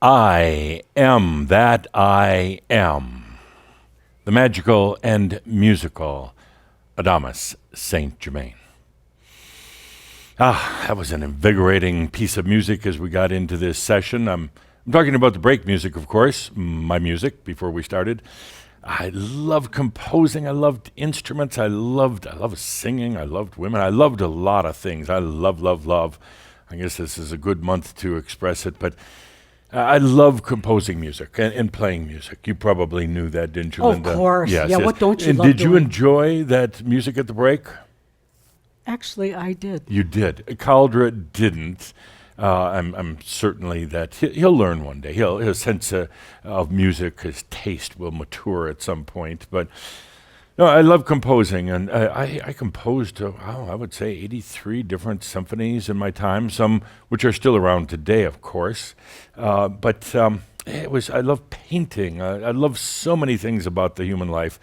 I am that I am. The magical and musical Adamus Saint Germain. That was an invigorating piece of music as we got into this session. I'm talking about the break music, of course, my music before we started. I loved composing. I loved instruments. I loved singing. I loved women. I loved a lot of things. I love. I guess this is a good month to express it, but I love composing music and playing music. You probably knew that, didn't you, Of Linda? course. Yes, Yeah, yes. what don't you And love did you doing? enjoy that music at the break? Actually, I did. You did. Caldra didn't. I'm certainly that he'll learn one day. His sense of music, his taste will mature at some point. But no, I love composing, and I composed, I would say 83 different symphonies in my time, some which are still around today, of course. But I love painting. I love so many things about the human life.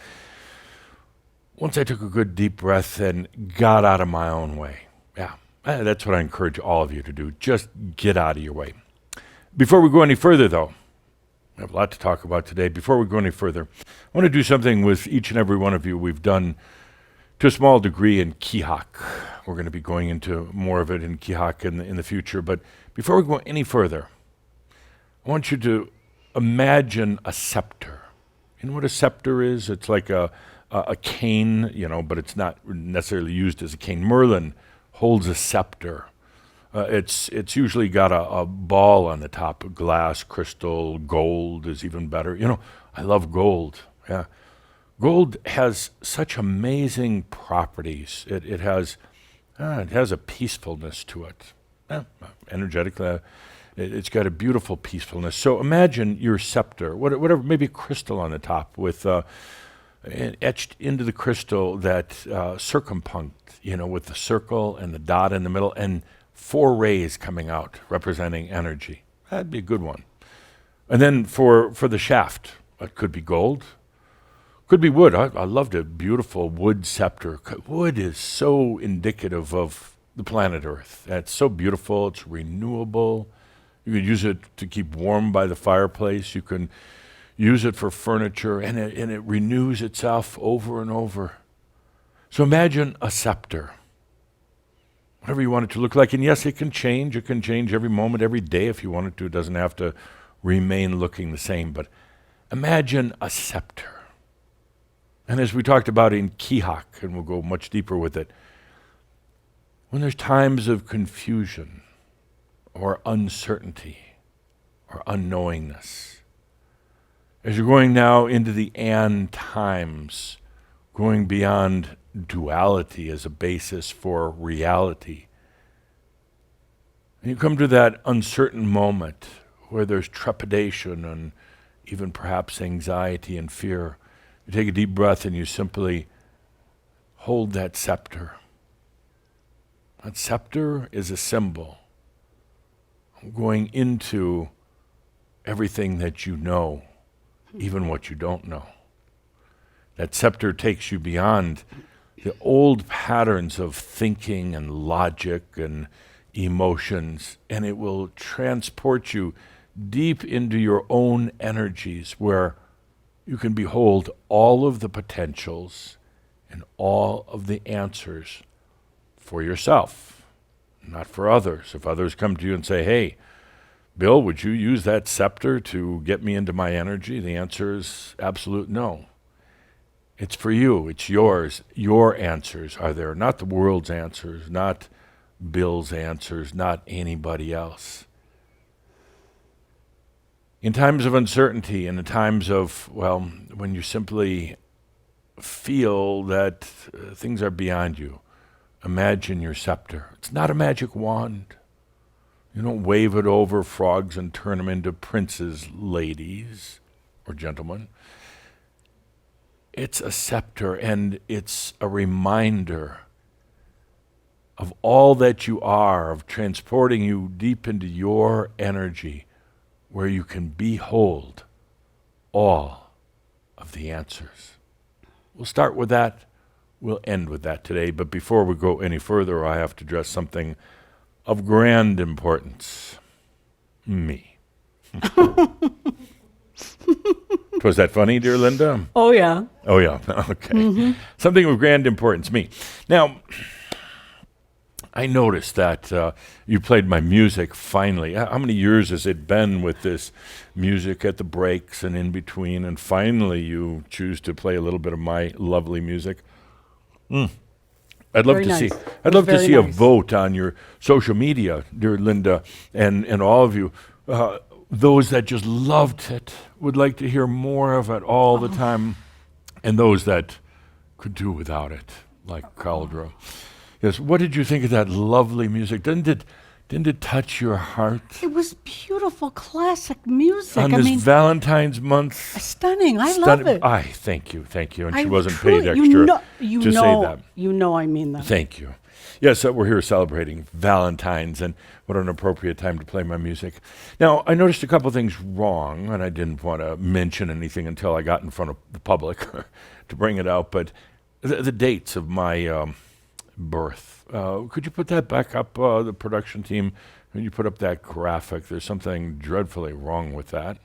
Once I took a good deep breath and got out of my own way. Yeah, that's what I encourage all of you to do. Just get out of your way. Before we go any further, though, we have a lot to talk about today. Before we go any further, I want to do something with each and every one of you. We've done, to a small degree, in Kihak. We're going to be going into more of it in Kihak in the future. But before we go any further, I want you to imagine a scepter. You know what a scepter is? It's like a cane, but it's not necessarily used as a cane. Merlin holds a scepter. It's usually got a ball on the top, glass, crystal, gold is even better. I love gold. Yeah, gold has such amazing properties. It has a peacefulness to it. Energetically, it's got a beautiful peacefulness. So imagine your scepter, whatever, maybe a crystal on the top with etched into the crystal that circumpunct, with the circle and the dot in the middle, and 4 rays coming out representing energy. That'd be a good one. And then for the shaft, it could be gold, could be wood. I loved a beautiful wood scepter. Wood is so indicative of the planet Earth. It's so beautiful. It's renewable. You could use it to keep warm by the fireplace. You can use it for furniture, and it renews itself over and over. So imagine a scepter, whatever you want it to look like. And yes, it can change. It can change every moment, every day if you want it to. It doesn't have to remain looking the same. But imagine a scepter. And as we talked about in Kihak, and we'll go much deeper with it, when there's times of confusion or uncertainty or unknowingness, as you're going now into the and times, going beyond duality as a basis for reality, and you come to that uncertain moment where there's trepidation and even perhaps anxiety and fear, you take a deep breath and you simply hold that scepter. That scepter is a symbol of going into everything that you know, even what you don't know. That scepter takes you beyond the old patterns of thinking and logic and emotions, and it will transport you deep into your own energies where you can behold all of the potentials and all of the answers for yourself, not for others. If others come to you and say, hey, Bill, would you use that scepter to get me into my energy? The answer is absolute no. It's for you. It's yours. Your answers are there, not the world's answers, not Bill's answers, not anybody else. In times of uncertainty, in the times of, when you simply feel that things are beyond you, imagine your scepter. It's not a magic wand. You don't wave it over frogs and turn them into princes, ladies, or gentlemen. It's a scepter, and it's a reminder of all that you are, of transporting you deep into your energy, where you can behold all of the answers. We'll start with that. We'll end with that today. But before we go any further, I have to address something of grand importance. Me. Was that funny, dear Linda? Oh, yeah. Oh, yeah. Okay. Something of grand importance. Me. Now, I noticed that you played my music finally. How many years has it been with this music at the breaks and in between? And finally, you choose to play a little bit of my lovely music. I'd love Very to see. nice. I'd love to Very see a nice. vote on your social media, dear Linda, and all of you. Those that just loved it would like to hear more of it all the time, and those that could do without it, like Caldra. Yes. What did you think of that lovely music? Didn't it touch your heart It was beautiful classic music. on I this mean, Valentine's month? stunning. I love it. Thank you. And I she wasn't truly- paid extra you to know, say that. You know I mean that. Thank you. Yes, we're here celebrating Valentine's, and what an appropriate time to play my music. Now, I noticed a couple things wrong, and I didn't want to mention anything until I got in front of the public to bring it out, but the dates of my birth. Could you put that back up, the production team? Could you put up that graphic? There's something dreadfully wrong with that.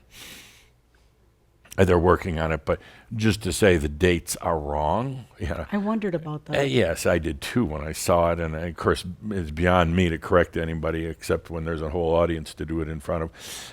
They're working on it, but just to say the dates are wrong. Yeah. I wondered about that. Yes, I did too when I saw it, and of course, it's beyond me to correct anybody except when there's a whole audience to do it in front of.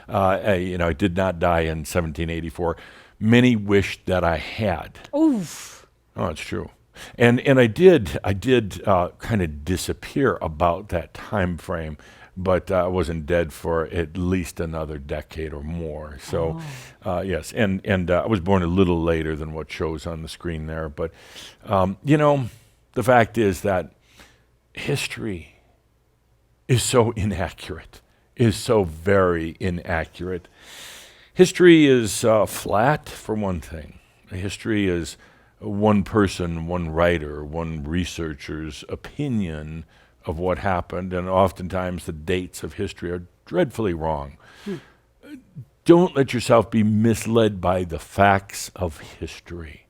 I did not die in 1784. Many wished that I had. Oof. Oh, it's true. And I did kind of disappear about that time frame, but I wasn't dead for at least another decade or more. So, yes, and I was born a little later than what shows on the screen there. But, the fact is that history is so inaccurate, is so very inaccurate. History is flat, for one thing. History is one person, one writer, one researcher's opinion of what happened, and oftentimes the dates of history are dreadfully wrong. Don't let yourself be misled by the facts of history,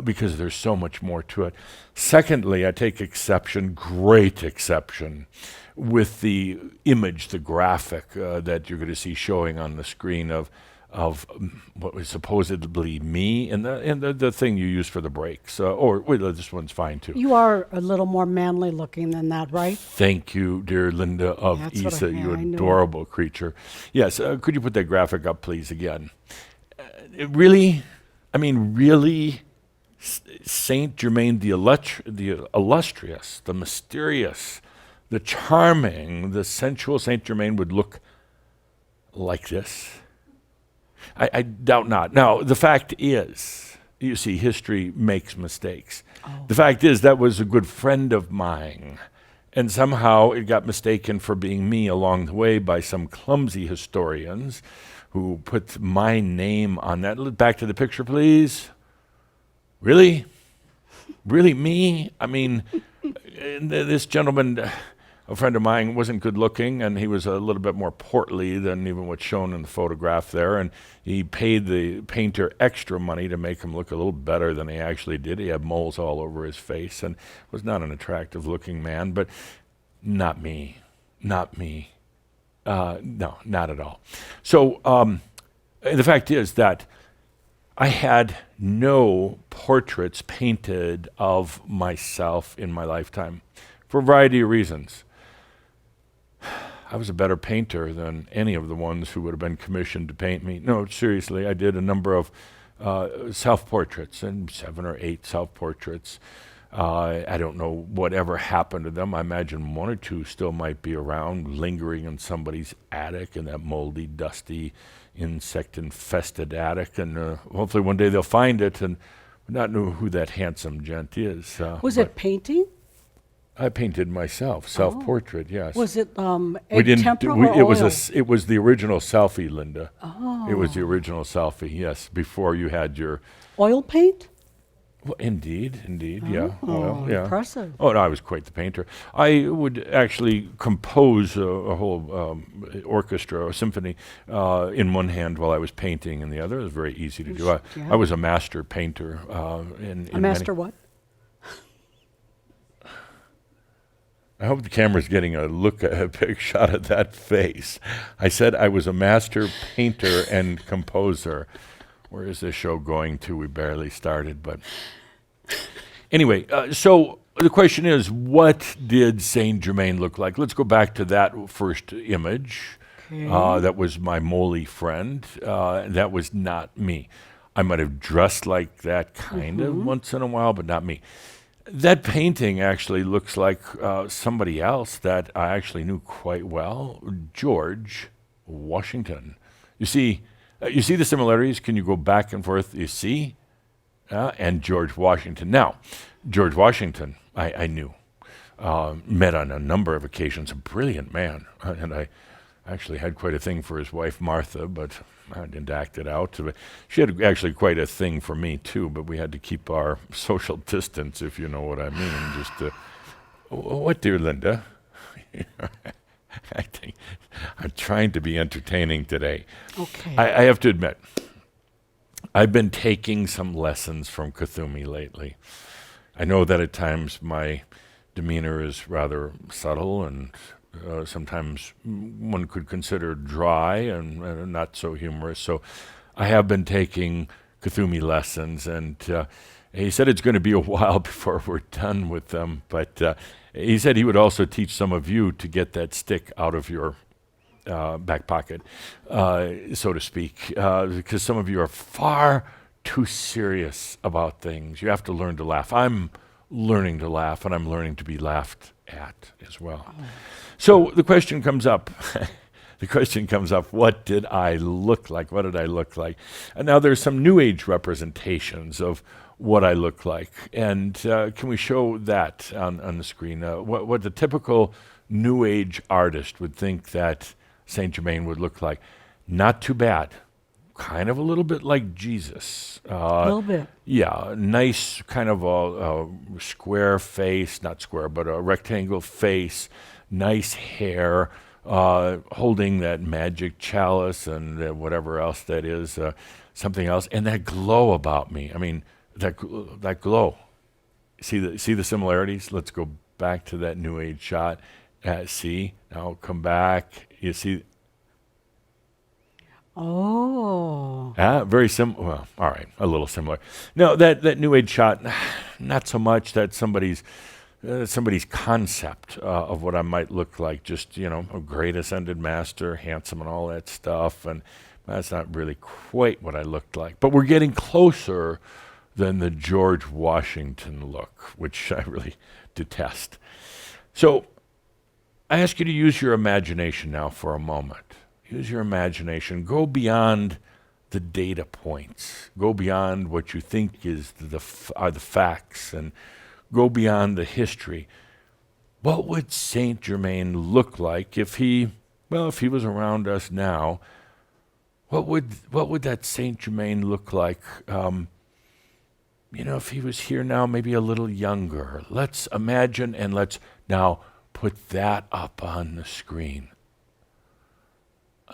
because there's so much more to it. Secondly, I take exception, great exception, with the image, the graphic that you're going to see showing on the screen of what was supposedly me and the thing you use for the brakes. This one's fine too. You are a little more manly looking than that, right? Thank you, dear Linda of That's what Isa, you I knew. adorable creature. Yes, could you put that graphic up, please, again? Really, Saint Germain the illustrious, the mysterious, the charming, the sensual Saint Germain would look like this? I doubt not. Now, the fact is, you see, history makes mistakes. The fact is, that was a good friend of mine, and somehow it got mistaken for being me along the way by some clumsy historians who put my name on that. Back to the picture, please. Really? Really me? This gentleman, a friend of mine, wasn't good looking, and he was a little bit more portly than even what's shown in the photograph there, and he paid the painter extra money to make him look a little better than he actually did. He had moles all over his face and was not an attractive looking man, but not me. No, not at all. So the fact is that I had no portraits painted of myself in my lifetime for a variety of reasons. I was a better painter than any of the ones who would have been commissioned to paint me. No, seriously, I did a number of self-portraits, and 7 or 8 self-portraits. I don't know whatever happened to them. I imagine 1 or 2 still might be around, lingering in somebody's attic, in that moldy, dusty, insect-infested attic. And hopefully one day they'll find it and not know who that handsome gent is. Was it painting? I painted myself, self-portrait. Yes. Was it We didn't. tempera Do, we, or it was oil? it was the original selfie, Linda. It was the original selfie. Yes, before you had your. Oil paint? Well, indeed, yeah. Well, yeah. Impressive. Oh, no, I was quite the painter. I would actually compose a whole orchestra or symphony in one hand while I was painting in the other. It was very easy to do. Yeah. I was a master painter. In A master what? I hope the camera's getting a big shot of that face. I said I was a master painter and composer. Where is this show going to? We barely started, but anyway, so the question is, what did Saint Germain look like? Let's go back to that first image. That was my moly friend. That was not me. I might have dressed like that kind of once in a while, but not me. That painting actually looks like somebody else that I actually knew quite well, George Washington. You see the similarities? Can you go back and forth? You see? And George Washington. Now, George Washington, I knew, met on a number of occasions, a brilliant man, and I actually had quite a thing for his wife, Martha, but I didn't act it out. But she had actually quite a thing for me, too, but we had to keep our social distance, if you know what I mean. Just what, dear Linda? I think I'm trying to be entertaining today. Okay. I have to admit, I've been taking some lessons from Kuthumi lately. I know that at times my demeanor is rather subtle and sometimes one could consider dry and not so humorous. So I have been taking Kuthumi lessons, and he said it's going to be a while before we're done with them, but he said he would also teach some of you to get that stick out of your back pocket, so to speak, because some of you are far too serious about things. You have to learn to laugh. I'm learning to laugh, and I'm learning to be laughed at as well. So the question comes up. What did I look like? What did I look like? And now there's some New Age representations of what I look like. And can we show that on the screen? What the typical New Age artist would think that Saint Germain would look like. Not too bad. Kind of a little bit like Jesus. A little bit. Yeah, nice kind of a square face, not square, but a rectangle face, nice hair, holding that magic chalice and whatever else that is, something else, and that glow about me. I mean, that glow. See the similarities? Let's go back to that New Age shot. See, now come back. You see. Oh. Very similar. Well, all right, a little similar. No, that New Age shot, not so much. That's somebody's concept of what I might look like. Just, a great ascended master, handsome and all that stuff. And that's not really quite what I looked like. But we're getting closer than the George Washington look, which I really detest. So I ask you to use your imagination now for a moment. Use your imagination. Go beyond the data points. Go beyond what you think are the facts, and go beyond the history. What would Saint Germain look like if he was around us now? What would that Saint Germain look like? If he was here now, maybe a little younger. Let's imagine, and let's now put that up on the screen.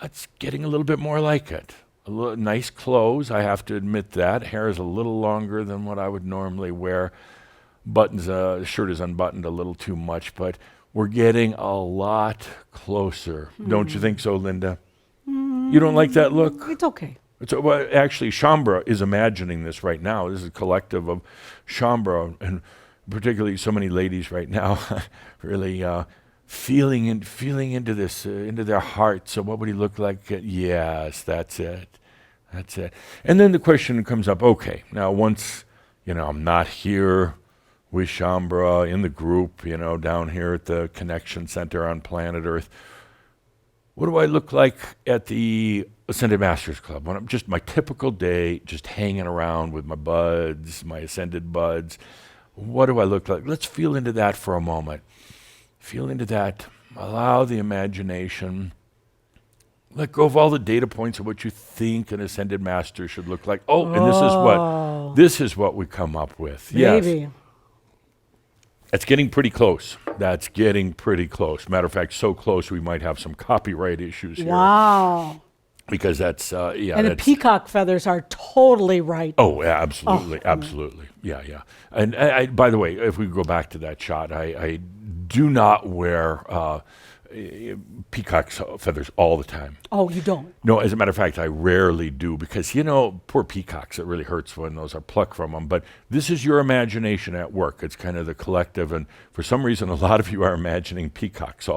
It's getting a little bit more like it. Nice clothes, I have to admit that. Hair is a little longer than what I would normally wear. Shirt is unbuttoned a little too much, but we're getting a lot closer. Don't you think so, Linda? You don't like that look? It's okay. Well, actually, Shambra is imagining this right now. This is a collective of Shambra, and particularly so many ladies right now really feeling into this, into their hearts. So what would he look like? Yes, that's it. And then the question comes up, okay, now once, I'm not here with Shambra in the group, down here at the Connection Center on planet Earth, what do I look like at the Ascended Masters Club? When I'm just my typical day, just hanging around with my buds, my Ascended buds. What do I look like? Let's feel into that for a moment. Feel into that. Allow the imagination. Let go of all the data points of what you think an Ascended Master should look like. And this is what we come up with. Maybe. Yes. That's getting pretty close. Matter of fact, so close we might have some copyright issues here. Wow. Because that's, And the peacock feathers are totally right. Oh, yeah, absolutely. Yeah. And by the way, if we go back to that shot, I do not wear peacock feathers all the time. Oh, you don't? No, as a matter of fact, I rarely do because, poor peacocks, it really hurts when those are plucked from them. But this is your imagination at work. It's kind of the collective. And for some reason, a lot of you are imagining peacocks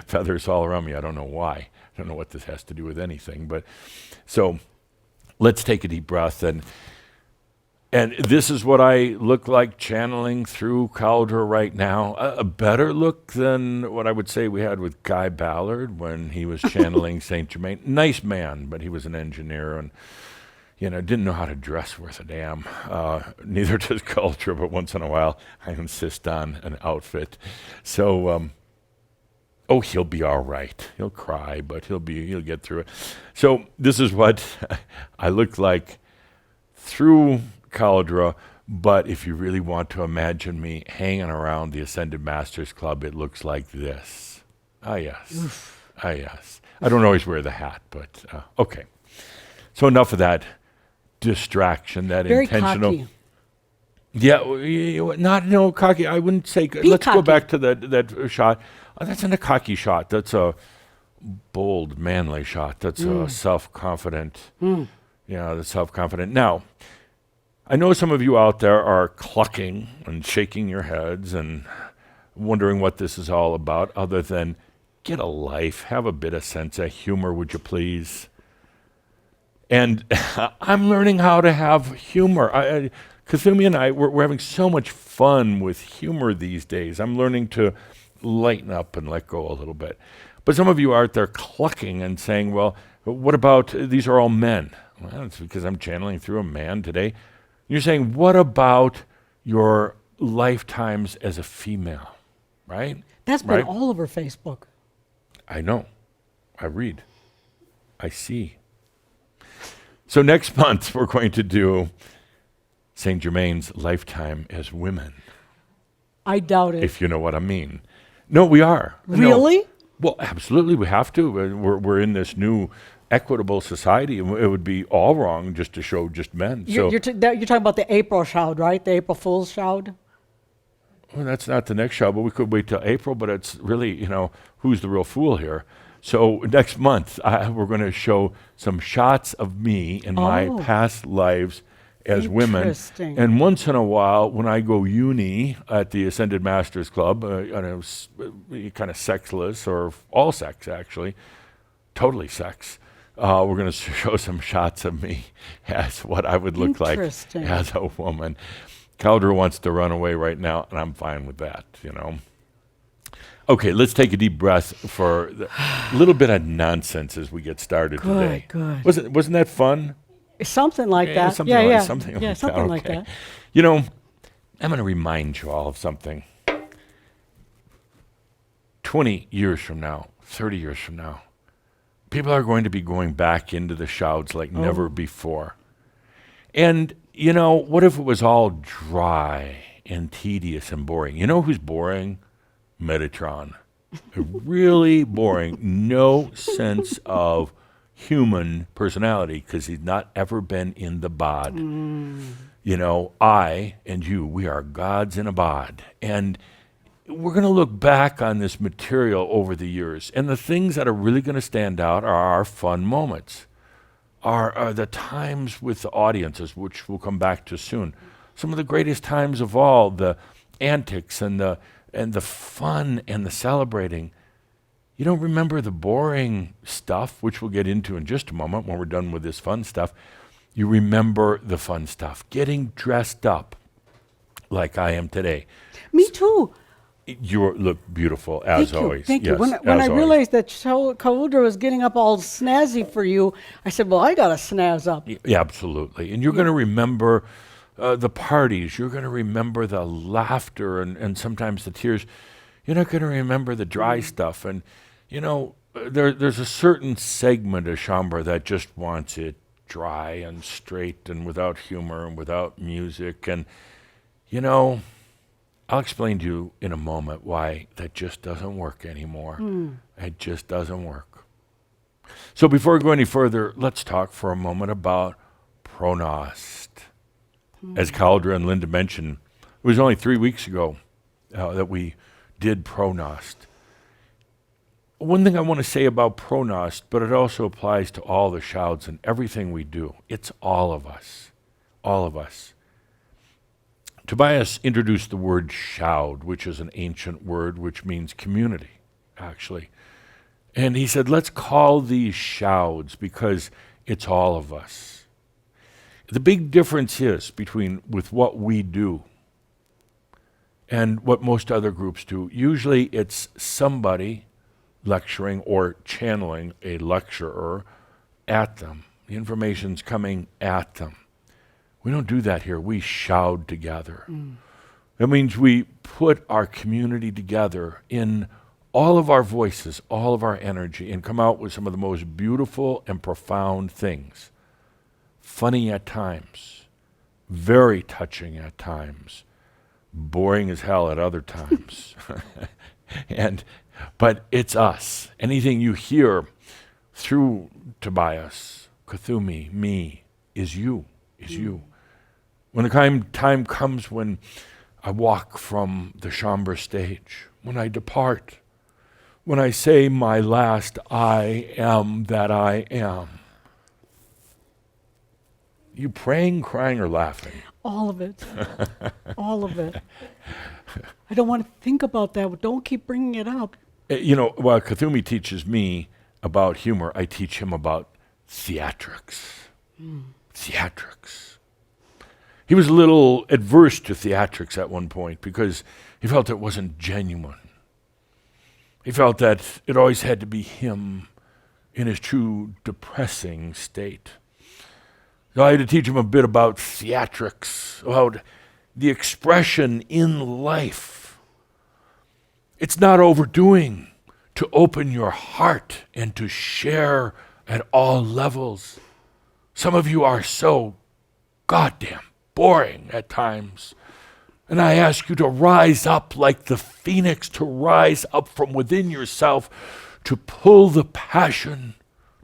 feathers all around me. I don't know why. I don't know what this has to do with anything. But so let's take a deep breath. And this is what I look like channeling through Cauldre right now. A better look than what I would say we had with Guy Ballard when he was channeling Saint Germain. Nice man, but he was an engineer and, didn't know how to dress worth a damn. Neither does Cauldre, but once in a while I insist on an outfit. So, he'll be all right. He'll cry, but he'll get through it. So this is what I look like through Cauldre, but if you really want to imagine me hanging around the Ascended Masters Club, it looks like this. Yes. Oof. Yes. I don't always wear the hat, but okay. So enough of that distraction, that Very intentional. cocky. Yeah, not cocky. I wouldn't say. Let's go back to that shot. That's not a cocky shot. That's a bold, manly shot. That's a self-confident. Yeah, the self-confident. Now, I know some of you out there are clucking and shaking your heads and wondering what this is all about, other than get a life, have a bit of sense of humor, would you please? And I'm learning how to have humor. Kazumi and I, we're having so much fun with humor these days. I'm learning to lighten up and let go a little bit. But some of you are out there clucking and saying, well, what about, these are all men. Well, it's because I'm channeling through a man today. You're saying, what about your lifetimes as a female, right? That's been all over Facebook. I know. I read. I see. So next month, we're going to do Saint Germain's lifetime as women. I doubt it. If you know what I mean. No, we are. Really? No. Well, absolutely, we have to. We're in this new equitable society, and it would be all wrong just to show just men. You're talking about the April shroud, right? The April Fool's shroud? Well, that's not the next show, but we could wait till April, but it's really, who's the real fool here? So next month, we're going to show some shots of me in my past lives as women. And once in a while, when I go uni at the Ascended Masters Club, kind of sexless, or all sex, actually, totally sex, we're going to show some shots of me as what I would look like as a woman. Cauldre wants to run away right now, and I'm fine with that, Okay, let's take a deep breath for a little bit of nonsense as we get started today. Good. Wasn't that fun? Something like that. Something like that. I'm going to remind you all of something. 20 years from now, 30 years from now, people are going to be going back into the shrouds like never before. And, what if it was all dry and tedious and boring? You know who's boring? Metatron. Really boring. No sense of human personality because he's not ever been in the bod. I and you, we are gods in a bod. And we're going to look back on this material over the years. And the things that are really going to stand out are our fun moments, are the times with the audiences, which we'll come back to soon. Some of the greatest times of all, the antics and the fun and the celebrating. You don't remember the boring stuff, which we'll get into in just a moment when we're done with this fun stuff. You remember the fun stuff, getting dressed up like I am today. Me too. You look beautiful, as always. Thank you. Yes, when I realized that Cauldre was getting up all snazzy for you, I said, well, I got to snazz up. Yeah, absolutely. And you're going to remember the parties. You're going to remember the laughter and sometimes the tears. You're not going to remember the dry stuff. And, there's a certain segment of Shaumbra that just wants it dry and straight and without humor and without music. And, I'll explain to you in a moment why that just doesn't work anymore. It just doesn't work. So before we go any further, let's talk for a moment about Pronost. As Cauldre and Linda mentioned, it was only 3 weeks ago that we did Pronost. One thing I want to say about Pronost, but it also applies to all the shouds and everything we do. It's all of us. All of us. Tobias introduced the word shoud, which is an ancient word which means community, actually. And he said, let's call these shouds because it's all of us. The big difference is with what we do and what most other groups do. Usually it's somebody lecturing or channeling a lecturer at them. The information's coming at them. We don't do that here. We shout together. That means we put our community together in all of our voices, all of our energy, and come out with some of the most beautiful and profound things. Funny at times, very touching at times, boring as hell at other times. But it's us. Anything you hear through Tobias, Kuthumi, me, is you, is you. When the time comes when I walk from the Shaumbra stage, when I depart, when I say my last I am that I am, you praying, crying, or laughing? All of it. All of it. I don't want to think about that, but don't keep bringing it up. While Kuthumi teaches me about humor, I teach him about theatrics. Theatrics. He was a little adverse to theatrics at one point because he felt it wasn't genuine. He felt that it always had to be him in his true depressing state. So I had to teach him a bit about theatrics, about the expression in life. It's not overdoing to open your heart and to share at all levels. Some of you are so goddamn boring at times. And I ask you to rise up like the phoenix, to rise up from within yourself, to pull the passion,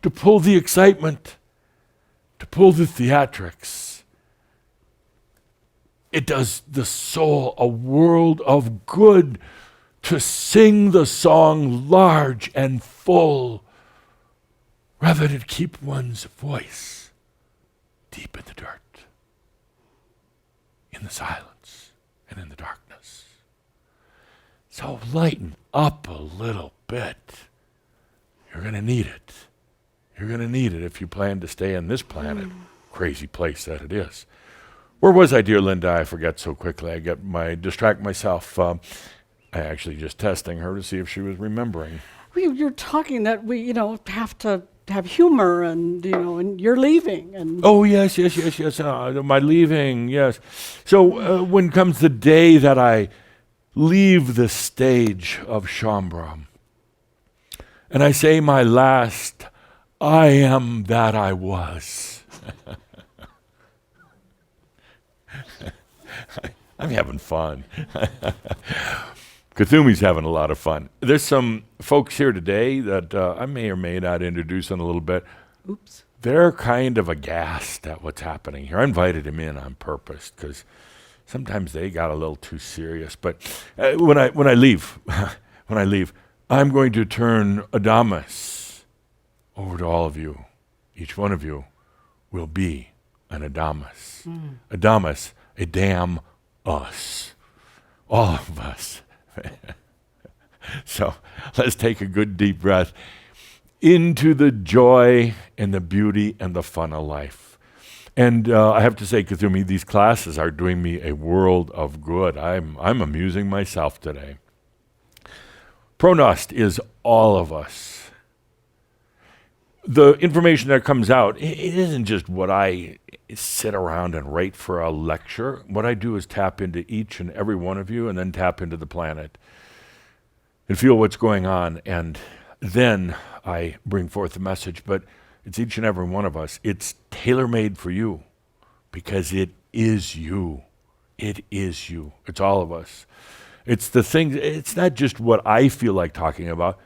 to pull the excitement, to pull the theatrics. It does the soul a world of good to sing the song large and full, rather than keep one's voice deep in the dirt, in the silence, and in the darkness. So lighten up a little bit. You're going to need it. You're going to need it if you plan to stay on this planet. Crazy place that it is. Where was I, dear Linda? I forget so quickly. I distract myself. I actually just testing her to see if she was remembering. You're talking that we, have to have humor and, and you're leaving. And Oh, yes. My leaving, yes. So when comes the day that I leave the stage of Shaumbra, and I say my last, I am that I was. I'm having fun. Kuthumi's having a lot of fun. There's some folks here today that I may or may not introduce in a little bit. Oops. They're kind of aghast at what's happening here. I invited him in on purpose because sometimes they got a little too serious. But when I leave, I'm going to turn Adamus over to all of you. Each one of you will be an Adamus. Adamus, a damn us. All of us. So let's take a good deep breath into the joy and the beauty and the fun of life. And I have to say, Kuthumi, these classes are doing me a world of good. I'm amusing myself today. Pronost is all of us. The information that comes out, it isn't just what I sit around and write for a lecture. What I do is tap into each and every one of you and then tap into the planet and feel what's going on. And then I bring forth the message. But it's each and every one of us. It's tailor-made for you because it is you. It is you. It's all of us. It's the thing. It's not just what I feel like talking about.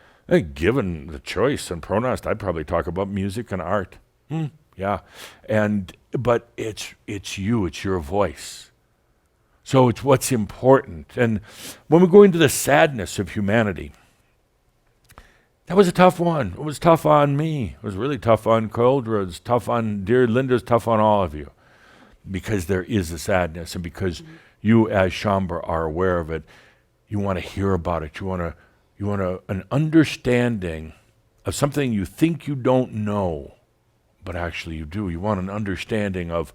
Given the choice and Pronost, I'd probably talk about music and art. Yeah. But it's you. It's your voice. So it's what's important. And when we go into the sadness of humanity, that was a tough one. It was tough on me. It was really tough on Coldra. It was tough on dear Linda. It's tough on all of you, because there is a sadness, and because you, as Shaumbra, are aware of it. You want to hear about it. You want an understanding of something you think you don't know, but actually you do. You want an understanding of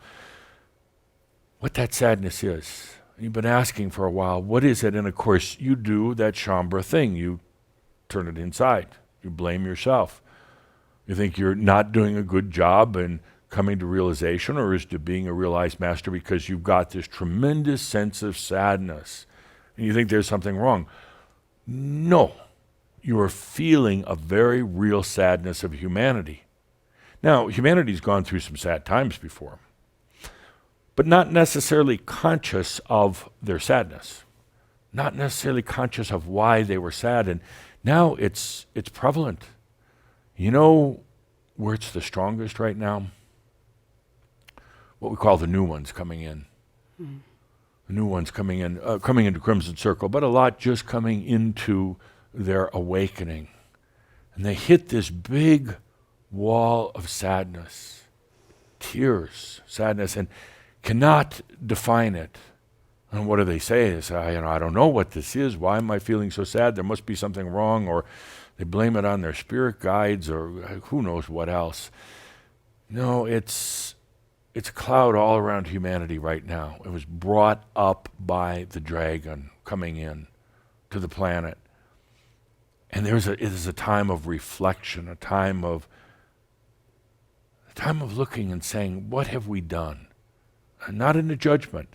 what that sadness is. You've been asking for a while, what is it? And of course, you do that Shaumbra thing. You turn it inside. You blame yourself. You think you're not doing a good job in coming to realization, or is to being a realized master, because you've got this tremendous sense of sadness and you think there's something wrong. No, you are feeling a very real sadness of humanity. Now, humanity's gone through some sad times before, but not necessarily conscious of their sadness, not necessarily conscious of why they were sad, and now it's prevalent. You know where it's the strongest right now? What we call the new ones coming in. The new ones coming into Crimson Circle, but a lot just coming into their awakening. And they hit this big wall of sadness, tears, sadness, and cannot define it. And what do they say? They say, I don't know what this is. Why am I feeling so sad? There must be something wrong. Or they blame it on their spirit guides, or who knows what else. No, it's a cloud all around humanity right now. It was brought up by the dragon coming in to the planet. And it is a time of reflection, a time of looking and saying, what have we done? And not in a judgment,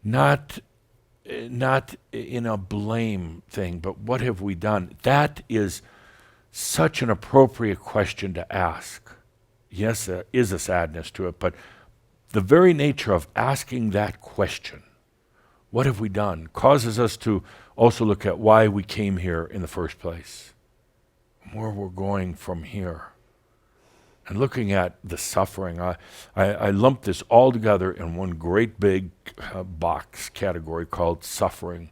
not in a blame thing, but what have we done? That is such an appropriate question to ask. Yes, there is a sadness to it, but the very nature of asking that question, what have we done, causes us to also look at why we came here in the first place, where we're going from here. And looking at the suffering, I lumped this all together in one great big box category called suffering.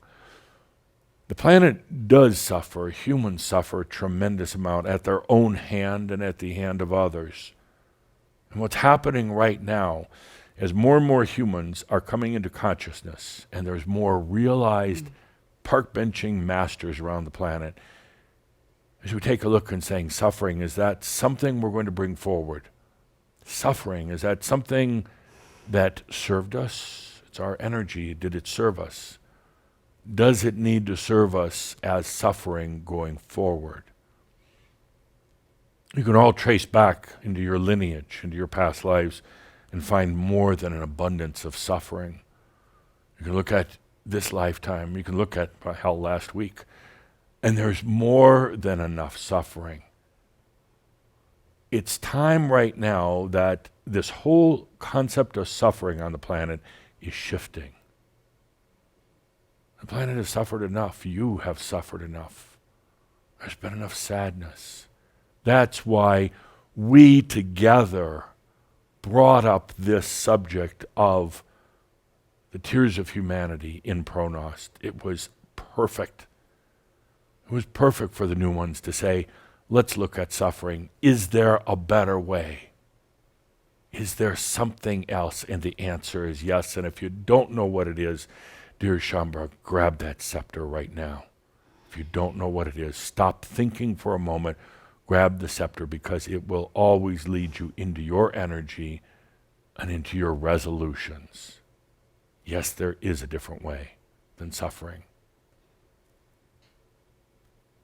The planet does suffer, humans suffer a tremendous amount at their own hand and at the hand of others. And what's happening right now, as more and more humans are coming into consciousness, and there's more realized park benching masters around the planet, as we take a look and saying, suffering, is that something we're going to bring forward? Suffering, is that something that served us? It's our energy. Did it serve us? Does it need to serve us as suffering going forward? You can all trace back into your lineage, into your past lives, and find more than an abundance of suffering. You can look at this lifetime. You can look at hell last week. And there's more than enough suffering. It's time right now that this whole concept of suffering on the planet is shifting. The planet has suffered enough. You have suffered enough. There's been enough sadness. That's why we together brought up this subject of the tears of humanity in Pronost. It was perfect. It was perfect for the new ones to say, let's look at suffering. Is there a better way? Is there something else? And the answer is yes. And if you don't know what it is, dear Shaumbra, grab that scepter right now. If you don't know what it is, stop thinking for a moment. Grab the scepter, because it will always lead you into your energy and into your resolutions. Yes, there is a different way than suffering.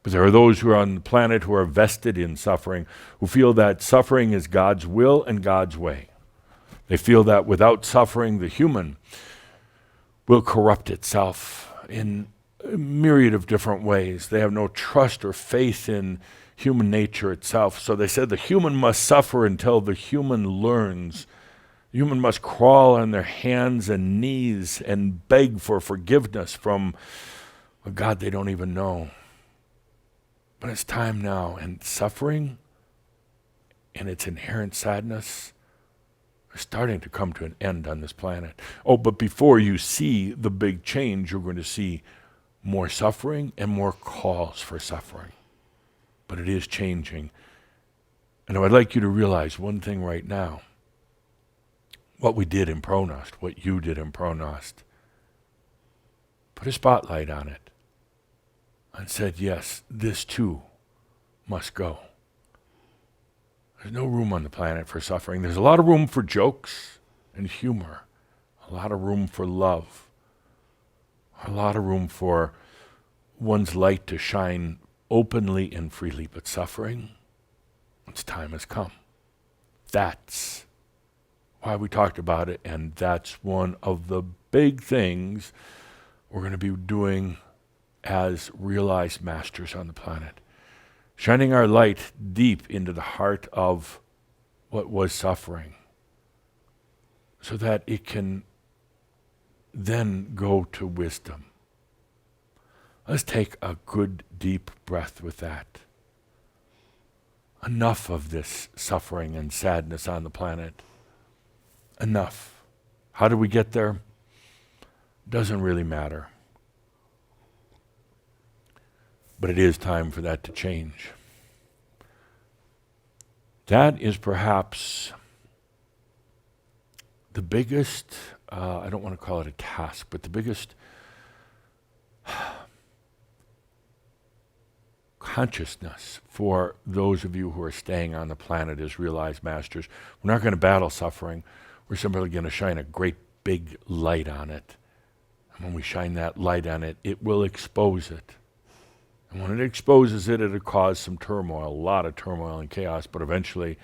But there are those who are on the planet who are vested in suffering, who feel that suffering is God's will and God's way. They feel that without suffering, the human will corrupt itself in a myriad of different ways. They have no trust or faith in human nature itself. So they said the human must suffer until the human learns. The human must crawl on their hands and knees and beg for forgiveness from a God they don't even know. But it's time now, and suffering and its inherent sadness are starting to come to an end on this planet. Oh, but before you see the big change, you're going to see more suffering and more calls for suffering. But it is changing. And I'd like you to realize one thing right now. What we did in Pronost, what you did in Pronost, put a spotlight on it and said, yes, this too must go. There's no room on the planet for suffering. There's a lot of room for jokes and humor, a lot of room for love, a lot of room for one's light to shine openly and freely, but suffering, its time has come. That's why we talked about it, and that's one of the big things we're going to be doing as realized masters on the planet. Shining our light deep into the heart of what was suffering so that it can then go to wisdom. Let's take a good deep breath with that. Enough of this suffering and sadness on the planet. Enough. How do we get there? Doesn't really matter. But it is time for that to change. That is perhaps the biggest, I don't want to call it a task, but the biggest consciousness for those of you who are staying on the planet as realized masters. We're not going to battle suffering. We're simply going to shine a great big light on it. And when we shine that light on it, it will expose it. And when it exposes it, it'll cause some turmoil, a lot of turmoil and chaos, but eventually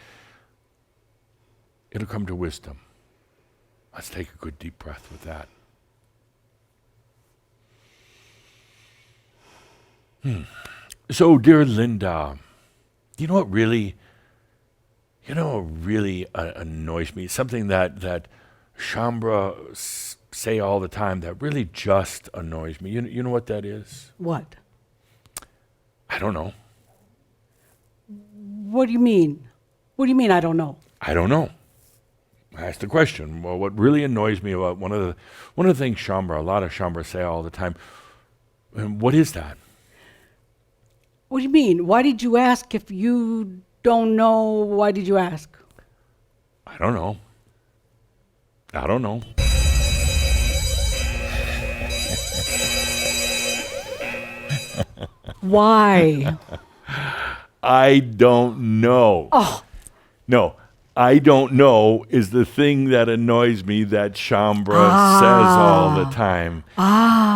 it'll come to wisdom. Let's take a good deep breath with that. So, dear Linda, you know what really annoys me? Something that Shaumbra say all the time that really just annoys me. You know what that is? What? I don't know. What do you mean? What do you mean I don't know? I don't know. I asked the question. Well, what really annoys me about one of the things Shaumbra, a lot of Shaumbra say all the time, and what is that? What do you mean? Why did you ask if you don't know? Why did you ask? I don't know. I don't know. Why? I don't know. Oh. No, I don't know is the thing that annoys me that Shaumbra says all the time.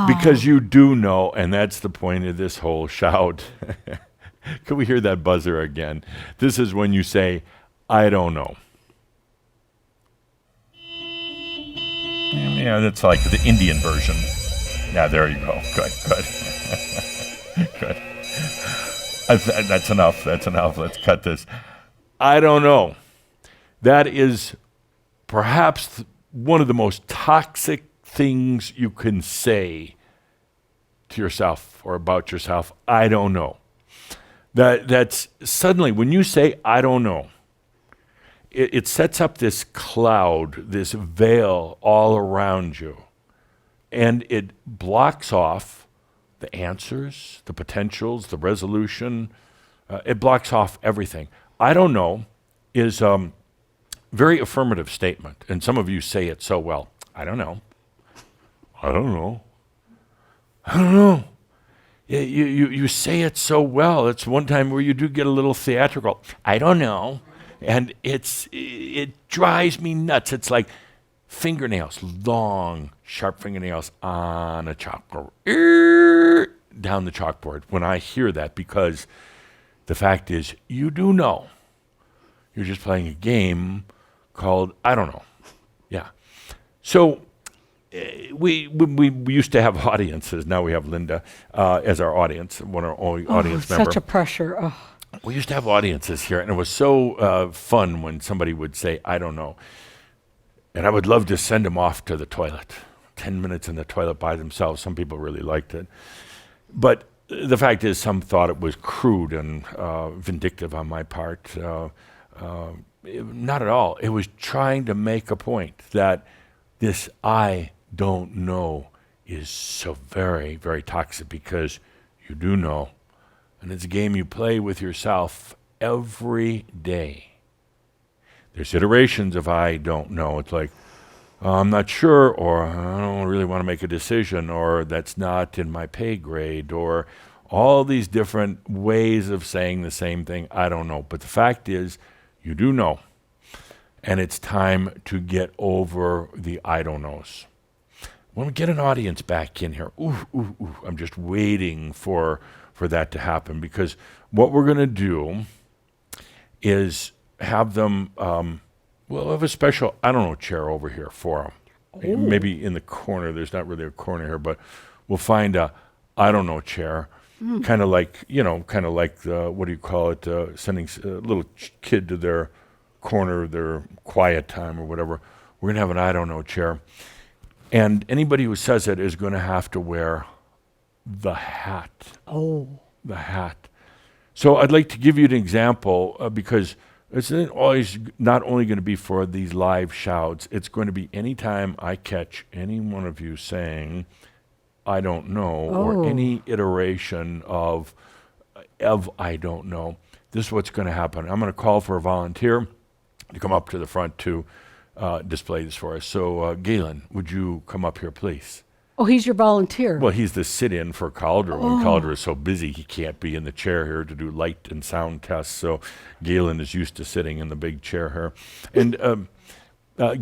Because you do know, and that's the point of this whole shout. Can we hear that buzzer again? This is when you say, I don't know. Yeah, that's like the Indian version. Yeah, there you go. Good. Good. That's enough. Let's cut this. I don't know. That is perhaps one of the most toxic things you can say to yourself or about yourself. I don't know. That's suddenly, when you say, I don't know, it sets up this cloud, this veil all around you. And it blocks off the answers, the potentials, the resolution. It blocks off everything. I don't know is very affirmative statement. And some of you say it so well. I don't know. I don't know. I don't know. You say it so well. It's one time where you do get a little theatrical. I don't know. And it drives me nuts. It's like fingernails, long, sharp fingernails on a chalkboard. Down the chalkboard when I hear that, because the fact is, you do know. You're just playing a game called I don't know. Yeah. So we used to have audiences. Now we have Linda as our audience, one of our audience member. Such a pressure. Oh. We used to have audiences here, and it was so fun when somebody would say, I don't know. And I would love to send them off to the toilet. 10 minutes in the toilet by themselves. Some people really liked it. But the fact is, some thought it was crude and vindictive on my part. not at all. It was trying to make a point that this I don't know is so very, very toxic because you do know. And it's a game you play with yourself every day. There's iterations of I don't know. It's like, I'm not sure, or I don't really want to make a decision, or that's not in my pay grade, or all these different ways of saying the same thing. I don't know. But the fact is, you do know. And it's time to get over the I don't knows. When we get an audience back in here, I'm just waiting for that to happen, because what we're going to do is have them, we'll have a special, I don't know, chair over here for them. Maybe in the corner. There's not really a corner here, but we'll find a, I don't know, chair. Kind of like, the, what do you call it, sending a little kid to their corner, their quiet time or whatever. We're going to have an I don't know chair. And anybody who says it is going to have to wear the hat. Oh. The hat. So I'd like to give you an example, because it's always not only going to be for these live shouts, it's going to be anytime I catch any one of you saying, I don't know, or any iteration of I don't know, this is what's going to happen. I'm going to call for a volunteer to come up to the front to display this for us. So, Galen, would you come up here, please? Oh, he's your volunteer. Well, he's the sit-in for Caldera. When Caldera is so busy, he can't be in the chair here to do light and sound tests. So Galen is used to sitting in the big chair here. And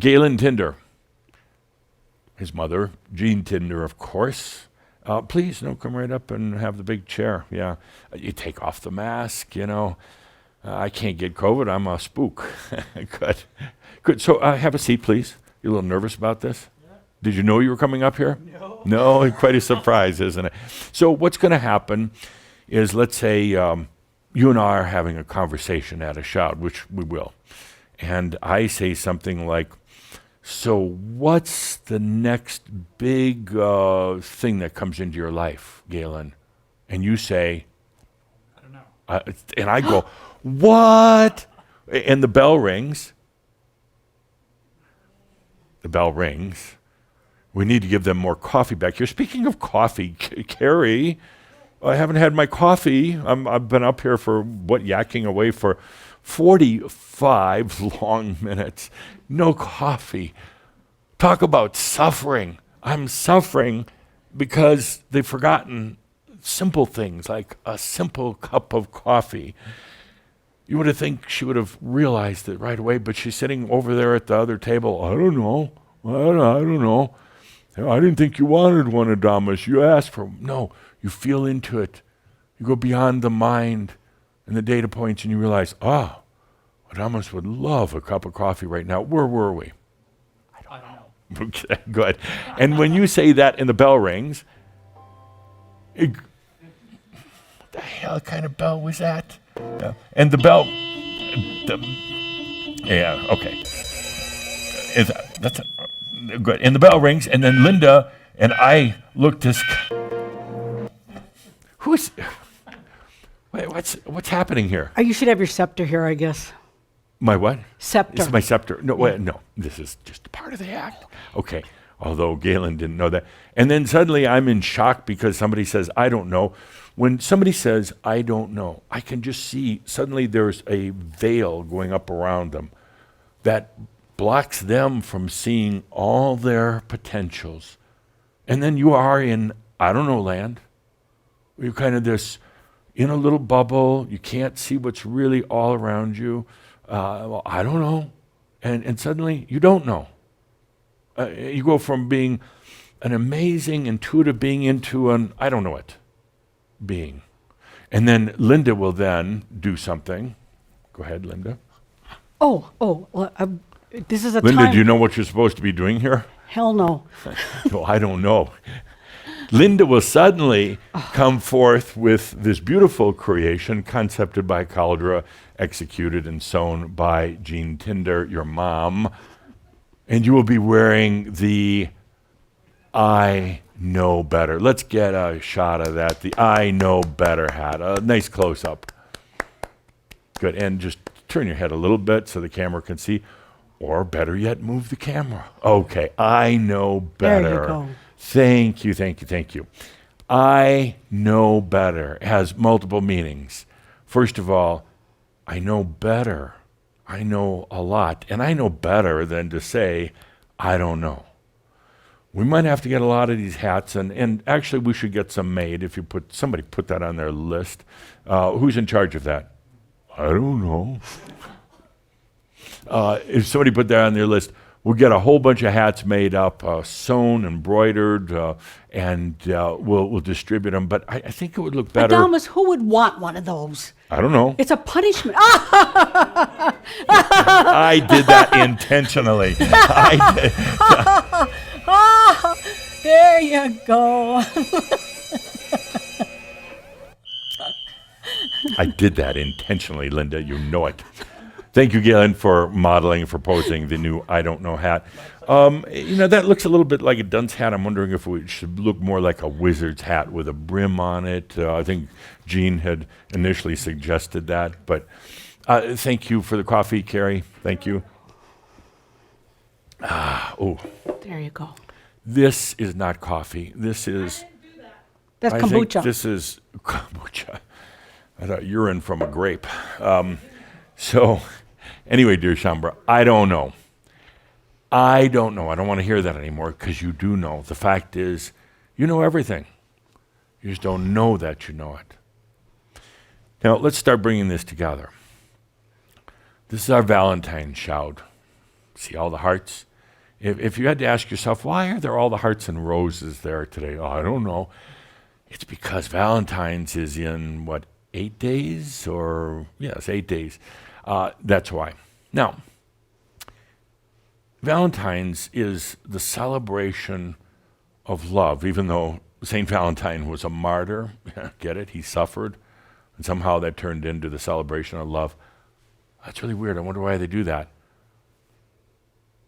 Galen Tinder, his mother, Jean Tinder, of course. Please, come right up and have the big chair. Yeah, you take off the mask, I can't get COVID. I'm a spook. Good. So have a seat, please. You a little nervous about this? Did you know you were coming up here? No, quite a surprise, isn't it? So what's going to happen is, let's say you and I are having a conversation at a shout, which we will. And I say something like, so what's the next big thing that comes into your life, Galen? And you say, I don't know. And I go, what? And the bell rings. The bell rings. We need to give them more coffee back here. Speaking of coffee, Carrie, I haven't had my coffee. I've been up here for, yakking away for 45 long minutes. No coffee. Talk about suffering. I'm suffering because they've forgotten simple things like a simple cup of coffee. You would have think she would have realized it right away, but she's sitting over there at the other table. I don't know. I don't know. I didn't think you wanted one, Adamus. You asked for one. No, you feel into it. You go beyond the mind and the data points, and you realize, Adamus would love a cup of coffee right now. Where were we? I don't know. Okay, good. And when you say that and the bell rings, what the hell kind of bell was that? And the bell, okay. That's good. And the bell rings, and then Linda and I look this. What's happening here? You should have your scepter here, I guess. My what? Scepter. It's my scepter. No, wait, no. This is just part of the act. Okay. Although Galen didn't know that. And then suddenly I'm in shock because somebody says, I don't know. When somebody says, I don't know, I can just see suddenly there's a veil going up around them that blocks them from seeing all their potentials. And then you are in, I don't know, land. You're kind of this, in a little bubble. You can't see what's really all around you. I don't know. And suddenly you don't know. You go from being an amazing, intuitive being into an, I don't know it, being. And then Linda will then do something. Go ahead, Linda. Well, this is a Linda, time. do you know what you're supposed to be doing here? Hell no. No, I don't know. Linda will suddenly come forth with this beautiful creation concepted by Caldera, executed and sewn by Jean Tinder, your mom. And you will be wearing the I know better. Let's get a shot of that. The I know better hat. A nice close-up. Good. And just turn your head a little bit so the camera can see, or better yet, move the camera. Okay, I know better. There you go. Thank you, thank you, thank you. I know better has multiple meanings. First of all, I know better. I know a lot, and I know better than to say, I don't know. We might have to get a lot of these hats, and actually we should get some made. If you somebody put that on their list. Who's in charge of that? I don't know. If somebody put that on their list, we'll get a whole bunch of hats made up, sewn, embroidered, and we'll distribute them. But I think it would look better. Adamus, who would want one of those? I don't know. It's a punishment. I did that intentionally. There you go. I did that intentionally, Linda. You know it. Thank you, Galen, for modeling, for posing the new I Don't Know hat. That looks a little bit like a dunce hat. I'm wondering if it should look more like a wizard's hat with a brim on it. I think Jean had initially suggested that. But thank you for the coffee, Carrie. Thank you. There you go. This is not coffee. This is... That's I think kombucha. this is kombucha. I thought urine from a grape. So, anyway, dear Shambra, I don't know. I don't know. I don't want to hear that anymore because you do know. The fact is, you know everything. You just don't know that you know it. Now, let's start bringing this together. This is our Valentine's shout. See all the hearts? If you had to ask yourself, why are there all the hearts and roses there today? Oh, I don't know. It's because Valentine's is in, 8 days? Yes, 8 days. That's why. Now, Valentine's is the celebration of love, even though St. Valentine was a martyr. Get it? He suffered. And somehow that turned into the celebration of love. That's really weird. I wonder why they do that.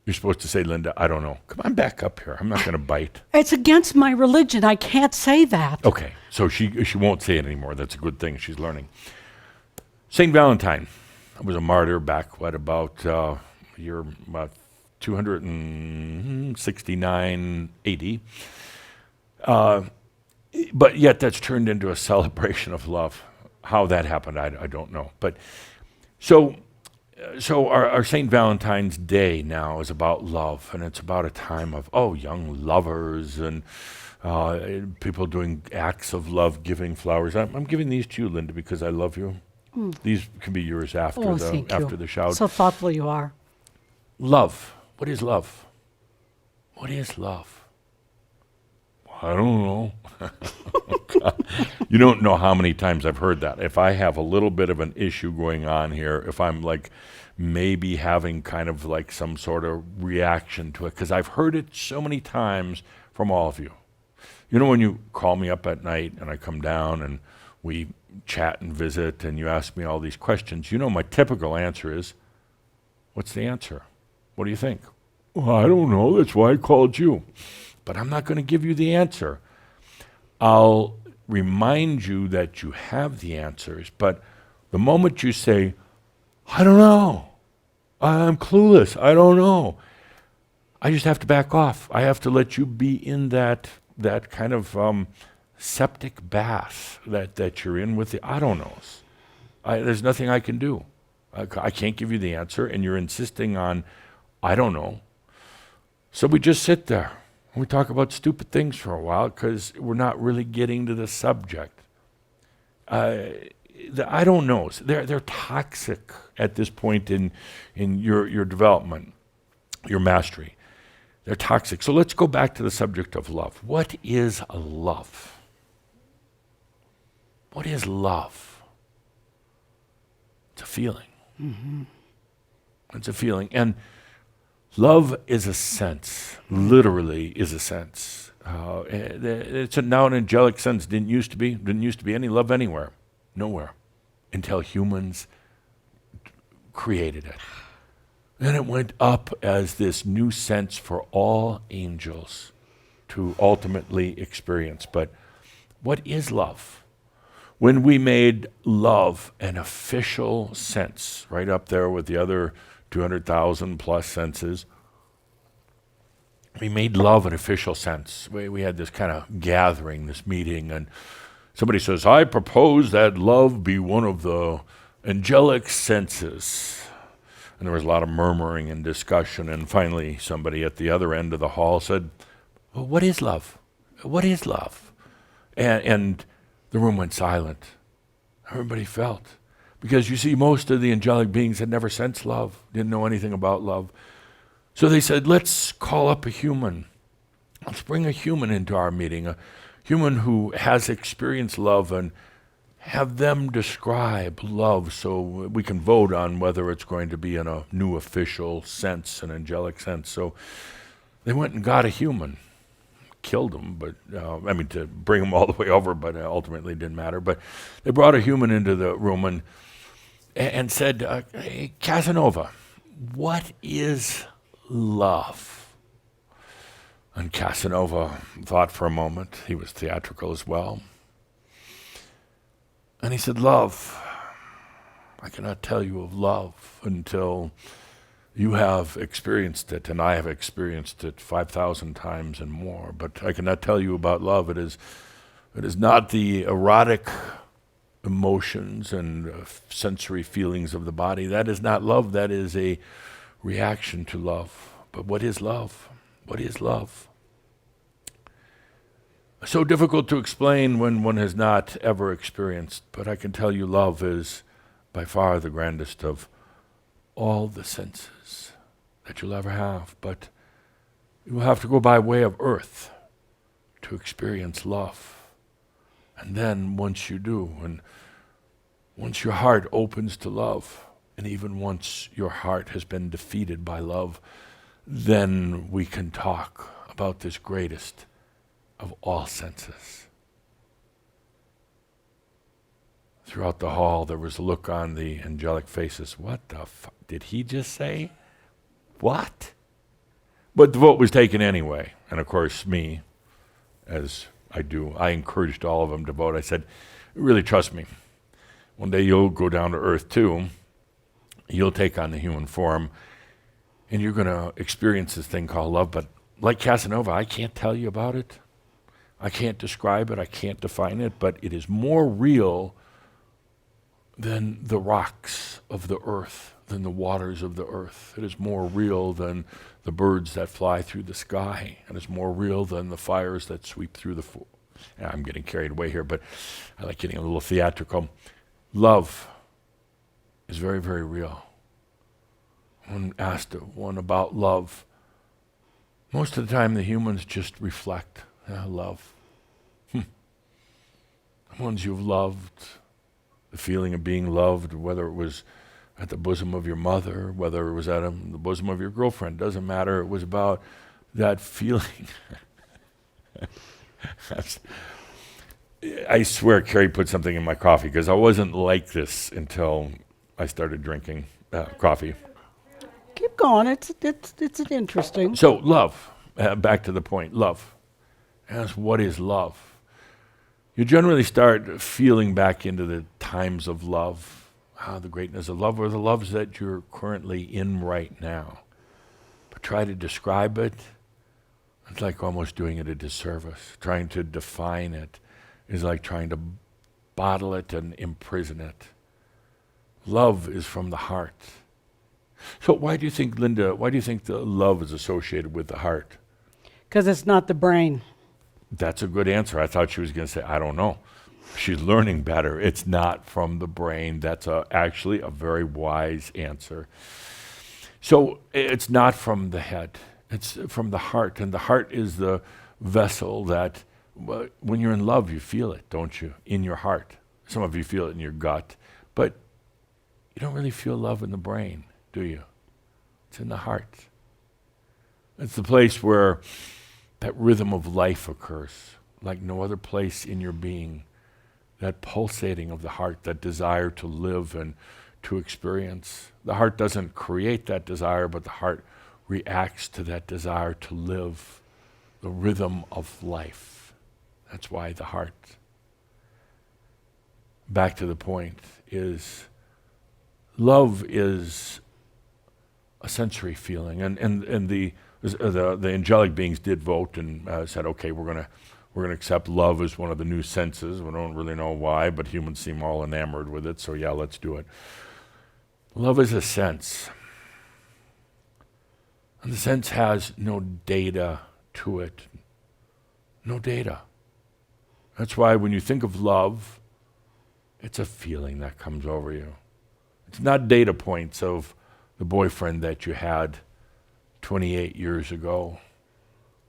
You're supposed to say, Linda, I don't know. Come on back up here. I'm not going to bite. It's against my religion. I can't say that. Okay, so she won't say it anymore. That's a good thing. She's learning. St. Valentine was a martyr back, about year 269 AD. But yet that's turned into a celebration of love. How that happened, I don't know. But so our St. Valentine's Day now is about love, and it's about a time of, young lovers and people doing acts of love, giving flowers. I'm giving these to you, Linda, because I love you. These can be yours after the shout. So thoughtful you are. Love. What is love? What is love? I don't know. You don't know how many times I've heard that. If I have a little bit of an issue going on here, if I'm maybe having kind of some sort of reaction to it, because I've heard it so many times from all of you. You know when you call me up at night and I come down and we chat and visit and you ask me all these questions, my typical answer is, what's the answer? What do you think? Well, I don't know. That's why I called you. But I'm not going to give you the answer. I'll remind you that you have the answers, but the moment you say, I don't know, I'm clueless, I don't know, I just have to back off. I have to let you be in that kind of septic bath that you're in with the I don't knows. There's nothing I can do. I can't give you the answer, and you're insisting on I don't know. So we just sit there. We talk about stupid things for a while because we're not really getting to the subject. The I don't knows, they're toxic at this point in your development, your mastery. They're toxic. So let's go back to the subject of love. What is love? What is love? It's a feeling. Mm-hmm. It's a feeling. And love is a sense, literally is a sense. It's now an angelic sense. Didn't used to be any love anywhere, nowhere, until humans created it. Then it went up as this new sense for all angels to ultimately experience. But what is love? when we made love an official sense, right up there with the other 200,000 plus senses. We made love an official sense. We had this kind of gathering, this meeting, and somebody says, I propose that love be one of the angelic senses. And there was a lot of murmuring and discussion, and finally somebody at the other end of the hall said, well, what is love? What is love? And the room went silent. Everybody felt. Because you see, most of the angelic beings had never sensed love, didn't know anything about love. So they said, let's call up a human. Let's bring a human into our meeting, a human who has experienced love, and have them describe love so we can vote on whether it's going to be in a new official sense, an angelic sense. So they went and got a human, killed him, but to bring him all the way over, but ultimately it didn't matter. But they brought a human into the room and said, hey, Casanova, what is love? And Casanova thought for a moment. He was theatrical as well. And he said, love. I cannot tell you of love until you have experienced it, and I have experienced it 5,000 times and more. But I cannot tell you about love. It is not the erotic emotions and sensory feelings of the body. That is not love. That is a reaction to love. But what is love? What is love? So difficult to explain when one has not ever experienced, but I can tell you love is by far the grandest of all the senses that you'll ever have. But you will have to go by way of earth to experience love. And then once you do, and once your heart opens to love, and even once your heart has been defeated by love, then we can talk about this greatest of all senses. Throughout the hall, there was a look on the angelic faces. What the did he just say? What? But the vote was taken anyway. And of course, me, as I do, I encouraged all of them to vote. I said, really trust me. One day you'll go down to earth too. You'll take on the human form, and you're going to experience this thing called love. But like Casanova, I can't tell you about it. I can't describe it. I can't define it. But it is more real than the rocks of the earth, than the waters of the earth. It is more real than the birds that fly through the sky. And it's more real than the fires that sweep through the I'm getting carried away here, but I like getting a little theatrical. Love is very, very real. When asked one about love, most of the time the humans just reflect, love. The ones you've loved, the feeling of being loved, whether it was at the bosom of your mother, whether it was at the bosom of your girlfriend, doesn't matter. It was about that feeling. I swear Carrie put something in my coffee, because I wasn't like this until I started drinking coffee. Keep going. It's interesting. So love, back to the point, love. Ask, what is love? You generally start feeling back into the times of love, the greatness of love, or the loves that you're currently in right now. But try to describe it. It's like almost doing it a disservice. Trying to define it is like trying to bottle it and imprison it. Love is from the heart. So why do you think, Linda, the love is associated with the heart? Because it's not the brain. That's a good answer. I thought she was going to say, I don't know. She's learning better. It's not from the brain. That's actually a very wise answer. So it's not from the head. It's from the heart. And the heart is the vessel that, when you're in love, you feel it, don't you? In your heart. Some of you feel it in your gut. But you don't really feel love in the brain, do you? It's in the heart. It's the place where that rhythm of life occurs, like no other place in your being. That pulsating of the heart, that desire to live and to experience. The heart doesn't create that desire, but the heart reacts to that desire to live, the rhythm of life. That's why the heart. back to the point, is love is a sensory feeling, and the angelic beings did vote and said, okay, we're gonna accept love as one of the new senses. We don't really know why, but humans seem all enamored with it, so yeah, let's do it. Love is a sense, and the sense has no data to it. No data. That's why when you think of love, it's a feeling that comes over you. It's not data points of the boyfriend that you had 28 years ago,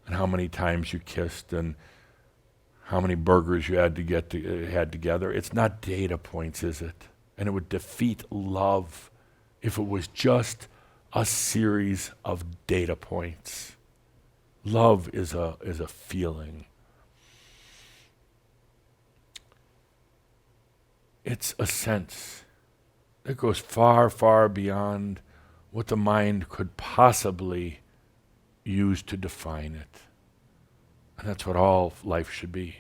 and how many times you kissed, and how many burgers you had together. It's not data points, is it? And it would defeat love if it was just a series of data points. Love is a feeling. It's a sense that goes far, far beyond what the mind could possibly use to define it. And that's what all life should be.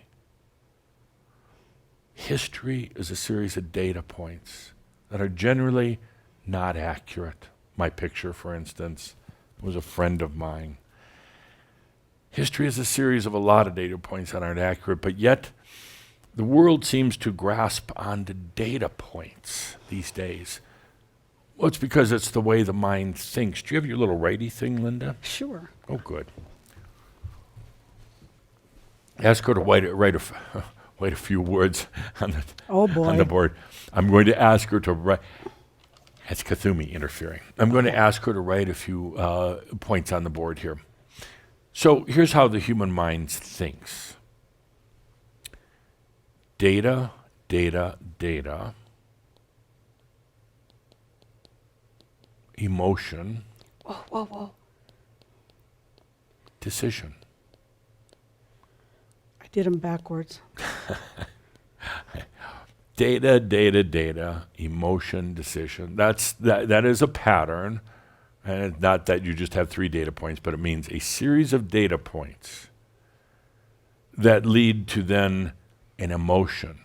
History is a series of data points that are generally not accurate. My picture, for instance, was a friend of mine. History is a series of a lot of data points that aren't accurate, but yet the world seems to grasp onto data points these days. Well, it's because it's the way the mind thinks. Do you have your little righty thing, Linda? Sure. Oh, good. Ask her to write a few words on the board. I'm going to ask her to write. That's Kathumi interfering. I'm going to ask her to write a few points on the board here. So here's how the human mind thinks. Data, data, data. Emotion. Whoa. Decision. I did them backwards. Data, data, data, emotion, decision. That is a pattern. And it's not that you just have 3 data points, but it means a series of data points that lead to then an emotion.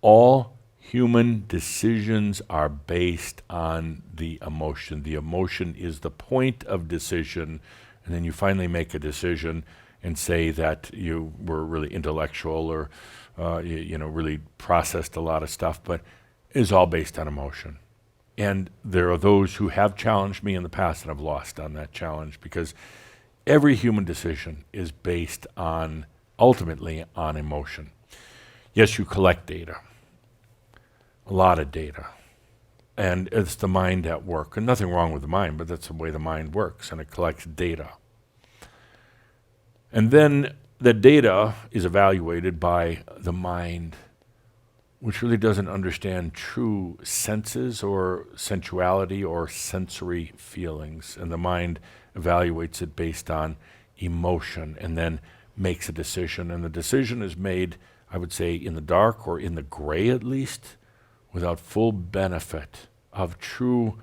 All human decisions are based on the emotion. The emotion is the point of decision, and then you finally make a decision and say that you were really intellectual or really processed a lot of stuff, but it's all based on emotion. And there are those who have challenged me in the past and have lost on that challenge, because every human decision is based ultimately on emotion. Yes, you collect data, a lot of data, and it's the mind at work. And nothing wrong with the mind, but that's the way the mind works, and it collects data. And then the data is evaluated by the mind, which really doesn't understand true senses or sensuality or sensory feelings. And the mind evaluates it based on emotion and then makes a decision. And the decision is made, I would say, in the dark or in the gray at least, without full benefit of true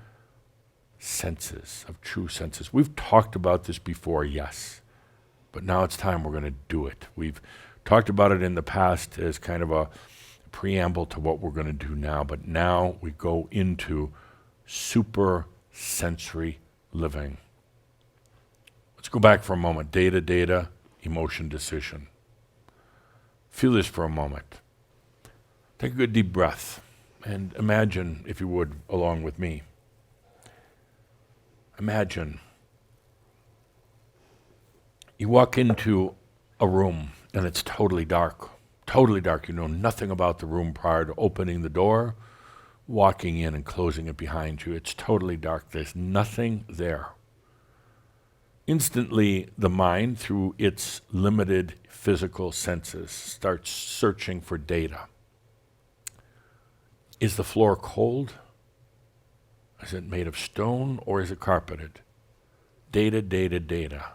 senses, We've talked about this before, yes, but now it's time we're going to do it. We've talked about it in the past as kind of a preamble to what we're going to do now, but now we go into super sensory living. Let's go back for a moment. Data, data, emotion, decision. Feel this for a moment. Take a good deep breath and imagine, if you would, along with me. Imagine you walk into a room and it's totally dark. Totally dark. You know nothing about the room prior to opening the door, walking in and closing it behind you. It's totally dark. There's nothing there. Instantly, the mind, through its limited physical senses, starts searching for data. Is the floor cold? Is it made of stone or is it carpeted? Data, data, data.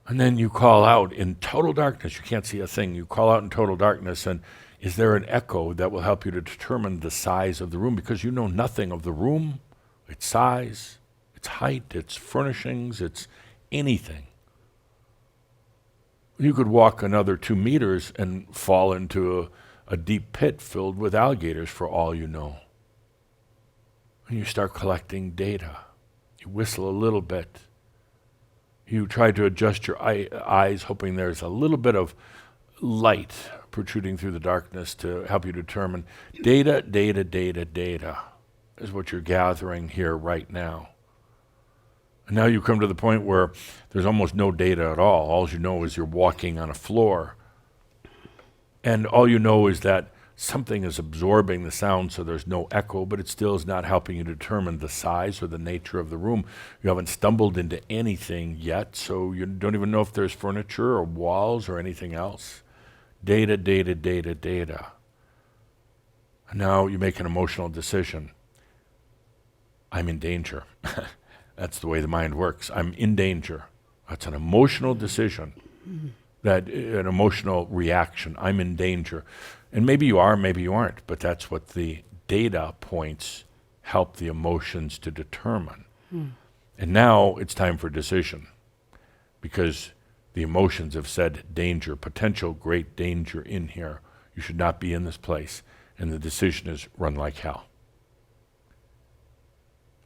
And then you call out in total darkness. You can't see a thing. You call out in total darkness, and is there an echo that will help you to determine the size of the room? Because you know nothing of the room, its size, its height, its furnishings, its anything. You could walk another 2 meters and fall into a deep pit filled with alligators for all you know. And you start collecting data. You whistle a little bit. You try to adjust your eyes, hoping there's a little bit of light protruding through the darkness to help you determine data, data, data, data is what you're gathering here right now. And now you come to the point where there's almost no data at all. All you know is you're walking on a floor. And all you know is that something is absorbing the sound so there's no echo, but it still is not helping you determine the size or the nature of the room. You haven't stumbled into anything yet, so you don't even know if there's furniture or walls or anything else. Data, data, data, data. And now you make an emotional decision. I'm in danger. That's the way the mind works. I'm in danger. That's an emotional decision. That an emotional reaction. I'm in danger. And maybe you are, maybe you aren't, but that's what the data points help the emotions to determine. And now it's time for decision, because the emotions have said danger, potential great danger in here. You should not be in this place. And the decision is run like hell.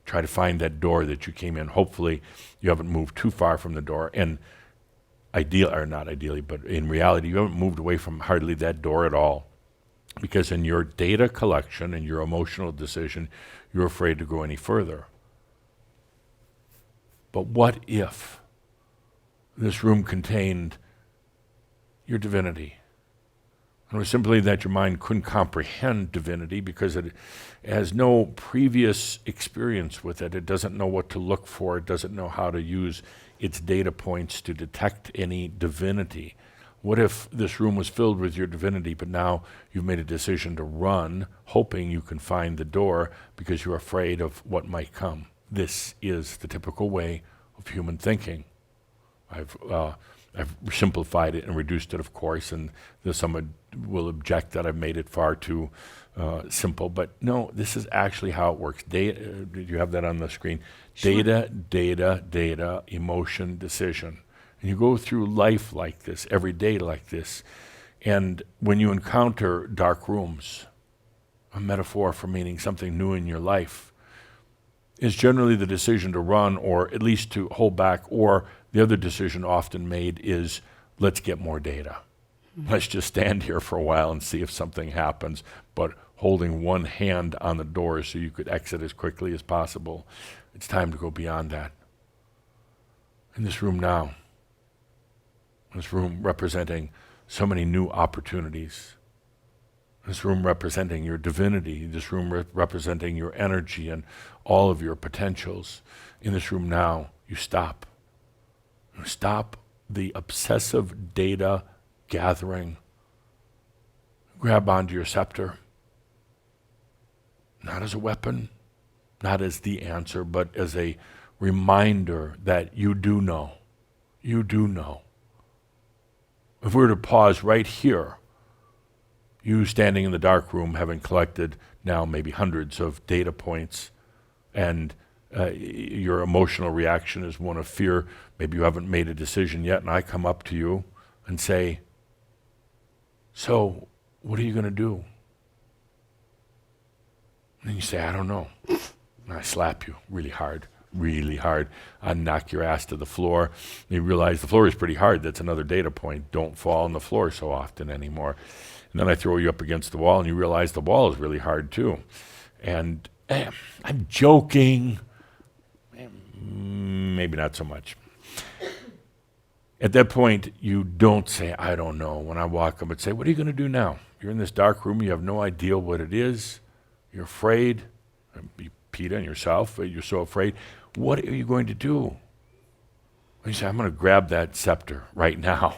Try to find that door that you came in. Hopefully you haven't moved too far from the door. And not ideally, but in reality, you haven't moved away from hardly that door at all. Because in your data collection and your emotional decision, you're afraid to go any further. But what if this room contained your divinity? And it was simply that your mind couldn't comprehend divinity because it has no previous experience with it. It doesn't know what to look for. It doesn't know how to use its data points to detect any divinity. What if this room was filled with your divinity, but now you've made a decision to run, hoping you can find the door because you're afraid of what might come? This is the typical way of human thinking. I've simplified it and reduced it, of course, and someone will object that I've made it far too simple. But no, this is actually how it works. Did you have that on the screen? Sure. Data, data, data, emotion, decision. And you go through life like this, every day like this. And when you encounter dark rooms, a metaphor for meaning something new in your life, is generally the decision to run or at least to hold back, or the other decision often made is, let's get more data. Let's just stand here for a while and see if something happens, but holding one hand on the door so you could exit as quickly as possible. It's time to go beyond that. In this room now, this room representing so many new opportunities, this room representing your divinity, this room representing your energy and all of your potentials. In this room now, you stop. You stop the obsessive data gathering. Grab onto your scepter. Not as a weapon, not as the answer, but as a reminder that you do know. You do know. If we were to pause right here, you standing in the dark room, having collected now maybe hundreds of data points, and your emotional reaction is one of fear. Maybe you haven't made a decision yet, and I come up to you and say, so what are you going to do? And you say, I don't know. And I slap you really hard. I knock your ass to the floor. You realize the floor is pretty hard. That's another data point. Don't fall on the floor so often anymore. And then I throw you up against the wall, and you realize the wall is really hard too. And I'm joking. Maybe not so much. At that point, you don't say, I don't know. When I walk up and say, what are you going to do now? You're in this dark room. You have no idea what it is. You're afraid. Peter and yourself, you're so afraid. What are you going to do? And you say, I'm going to grab that scepter right now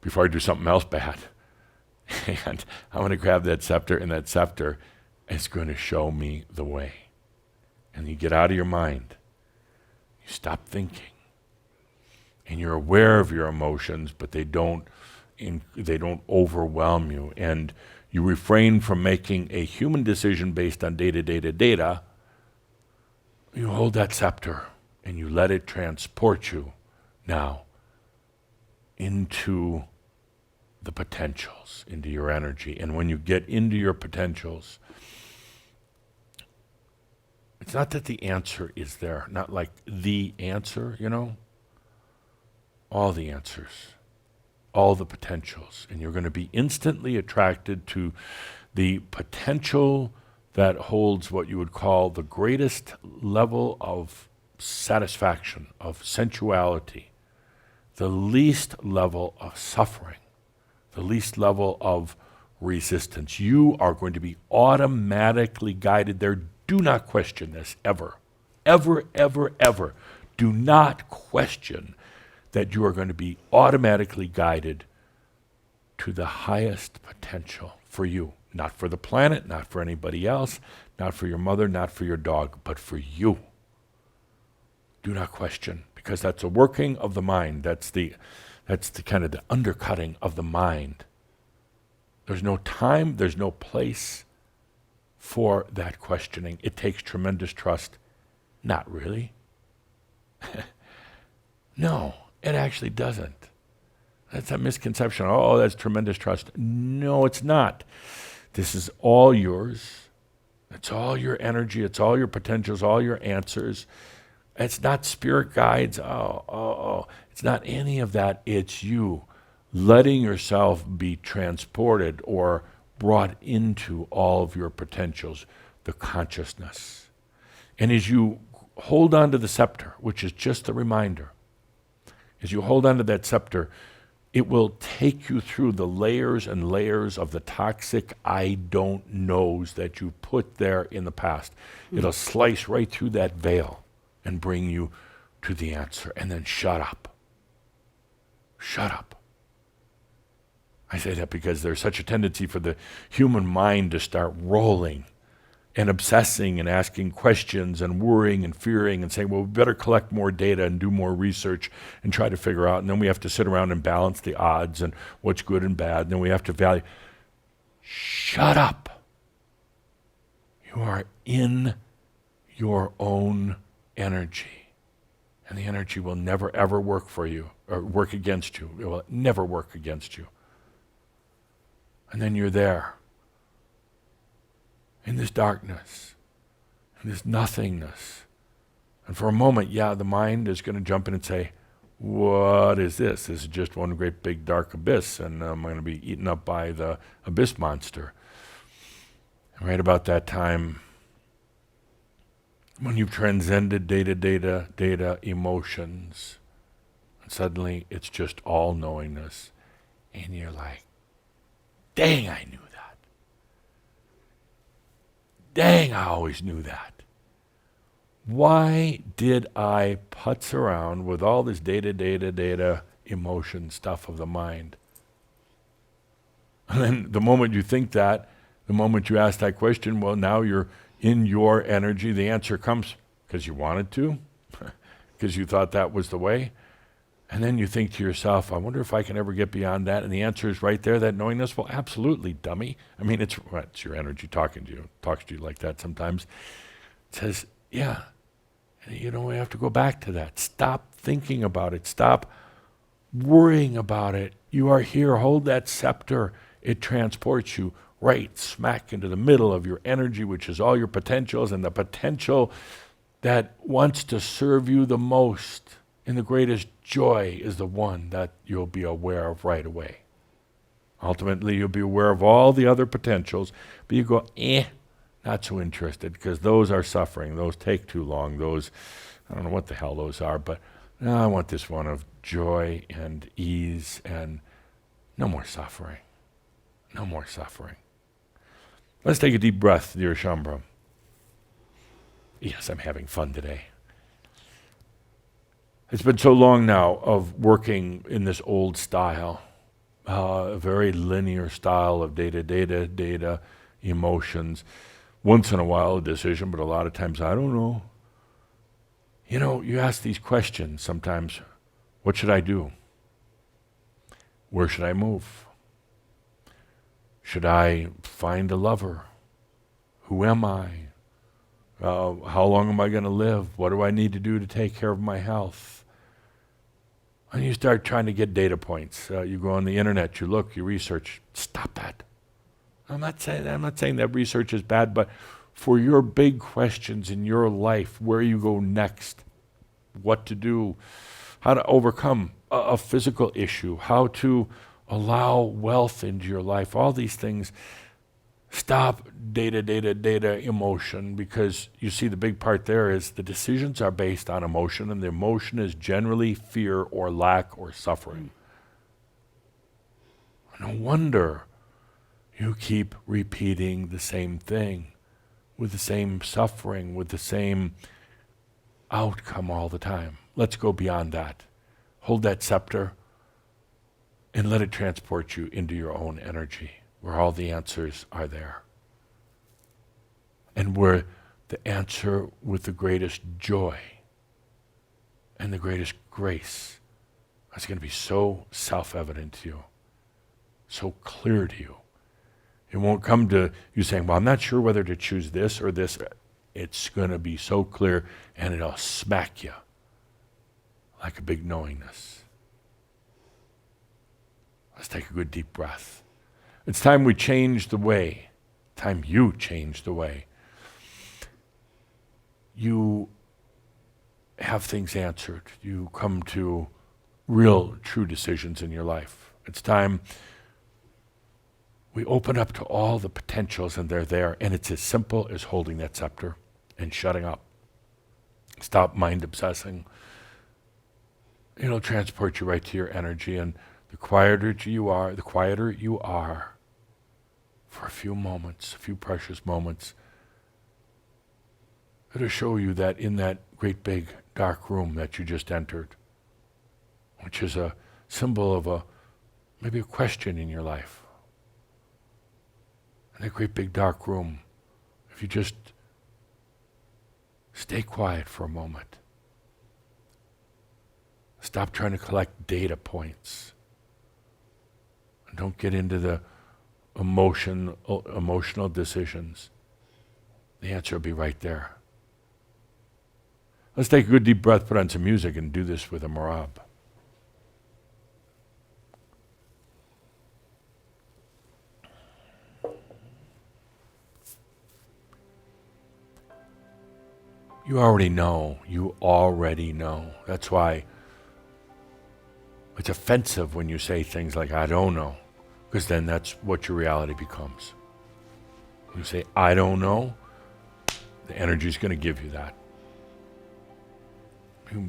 before I do something else bad. And I'm going to grab that scepter, and that scepter is going to show me the way. And you get out of your mind. You stop thinking. And you're aware of your emotions, but they don't overwhelm you. And you refrain from making a human decision based on data. You hold that scepter and you let it transport you now into the potentials, into your energy. And when you get into your potentials, it's not that the answer is there, not like the answer, all the answers, all the potentials. And you're going to be instantly attracted to the potential that holds what you would call the greatest level of satisfaction, of sensuality, the least level of suffering, the least level of resistance. You are going to be automatically guided there. Do not question this ever. Ever, ever, ever. Do not question that you are going to be automatically guided to the highest potential for you. Not for the planet, not for anybody else, not for your mother, not for your dog, but for you. Do not question, because that's a working of the mind. That's the kind of the undercutting of the mind. There's no time, there's no place for that questioning. It takes tremendous trust. Not really. No, it actually doesn't. That's a misconception. Oh, that's tremendous trust. No, it's not. This is all yours. It's all your energy. It's all your potentials, all your answers. It's not spirit guides. It's not any of that. It's you letting yourself be transported or brought into all of your potentials, the consciousness. And as you hold on to the scepter, which is just a reminder, as you hold on to that scepter, it will take you through the layers and layers of the toxic I don't knows that you put there in the past. It'll slice right through that veil and bring you to the answer. And then shut up. Shut up. I say that because there's such a tendency for the human mind to start rolling and obsessing and asking questions and worrying and fearing and saying, well, we better collect more data and do more research and try to figure out. And then we have to sit around and balance the odds and what's good and bad. And then we have to value. Shut up. You are in your own energy. And the energy will never, ever work for you or work against you. It will never work against you. And then you're there. In this darkness, in this nothingness. And for a moment, the mind is going to jump in and say, what is this? This is just one great big dark abyss, and I'm going to be eaten up by the abyss monster. And right about that time, when you've transcended data, emotions, and suddenly it's just all knowingness, and you're like, dang, I knew that. Dang, I always knew that. Why did I putz around with all this data, emotion stuff of the mind? And then the moment you think that, the moment you ask that question, well, now you're in your energy. The answer comes because you wanted to, because you thought that was the way. And then you think to yourself, I wonder if I can ever get beyond that. And the answer is right there, that knowingness. Well, absolutely, dummy. I mean, it's your energy talking to you. It talks to you like that sometimes. It says, yeah, you don't have to go back to that. Stop thinking about it. Stop worrying about it. You are here. Hold that scepter. It transports you right smack into the middle of your energy, which is all your potentials, and the potential that wants to serve you the most in the greatest joy is the one that you'll be aware of right away. Ultimately, you'll be aware of all the other potentials, but you go, not so interested, because those are suffering. Those take too long. Those, I don't know what the hell those are, but no, I want this one of joy and ease and no more suffering. No more suffering. Let's take a deep breath, dear Shaumbra. Yes, I'm having fun today. It's been so long now of working in this old style, a very linear style of data, emotions. Once in a while a decision, but a lot of times I don't know. You know, you ask these questions sometimes. What should I do? Where should I move? Should I find a lover? Who am I? How long am I going to live? What do I need to do to take care of my health? And you start trying to get data points. You go on the internet, you look, you research. Stop that. I'm not saying that research is bad, but for your big questions in your life, where you go next, what to do, how to overcome a physical issue, how to allow wealth into your life, all these things, stop data, emotion, because you see the big part there is the decisions are based on emotion, and the emotion is generally fear or lack or suffering. No wonder you keep repeating the same thing with the same suffering, with the same outcome all the time. Let's go beyond that. Hold that scepter and let it transport you into your own energy, where all the answers are there. And where the answer with the greatest joy and the greatest grace is going to be so self-evident to you, so clear to you. It won't come to you saying, well, I'm not sure whether to choose this or this. It's going to be so clear, and it'll smack you like a big knowingness. Let's take a good deep breath. It's time we change the way. Time you change the way you have things answered. You come to real, true decisions in your life. It's time we open up to all the potentials, and they're there, and it's as simple as holding that scepter and shutting up. Stop mind obsessing. It'll transport you right to your energy, and the quieter you are for a few moments, a few precious moments, it'll show you that in that great big dark room that you just entered, which is a symbol of maybe a question in your life. In that great big dark room, if you just stay quiet for a moment, stop trying to collect data points, and don't get into the emotional decisions, the answer will be right there. Let's take a good deep breath, put on some music, and do this with a Marab. You already know. That's why it's offensive when you say things like, I don't know, because then that's what your reality becomes. You say, I don't know, the energy's going to give you that. You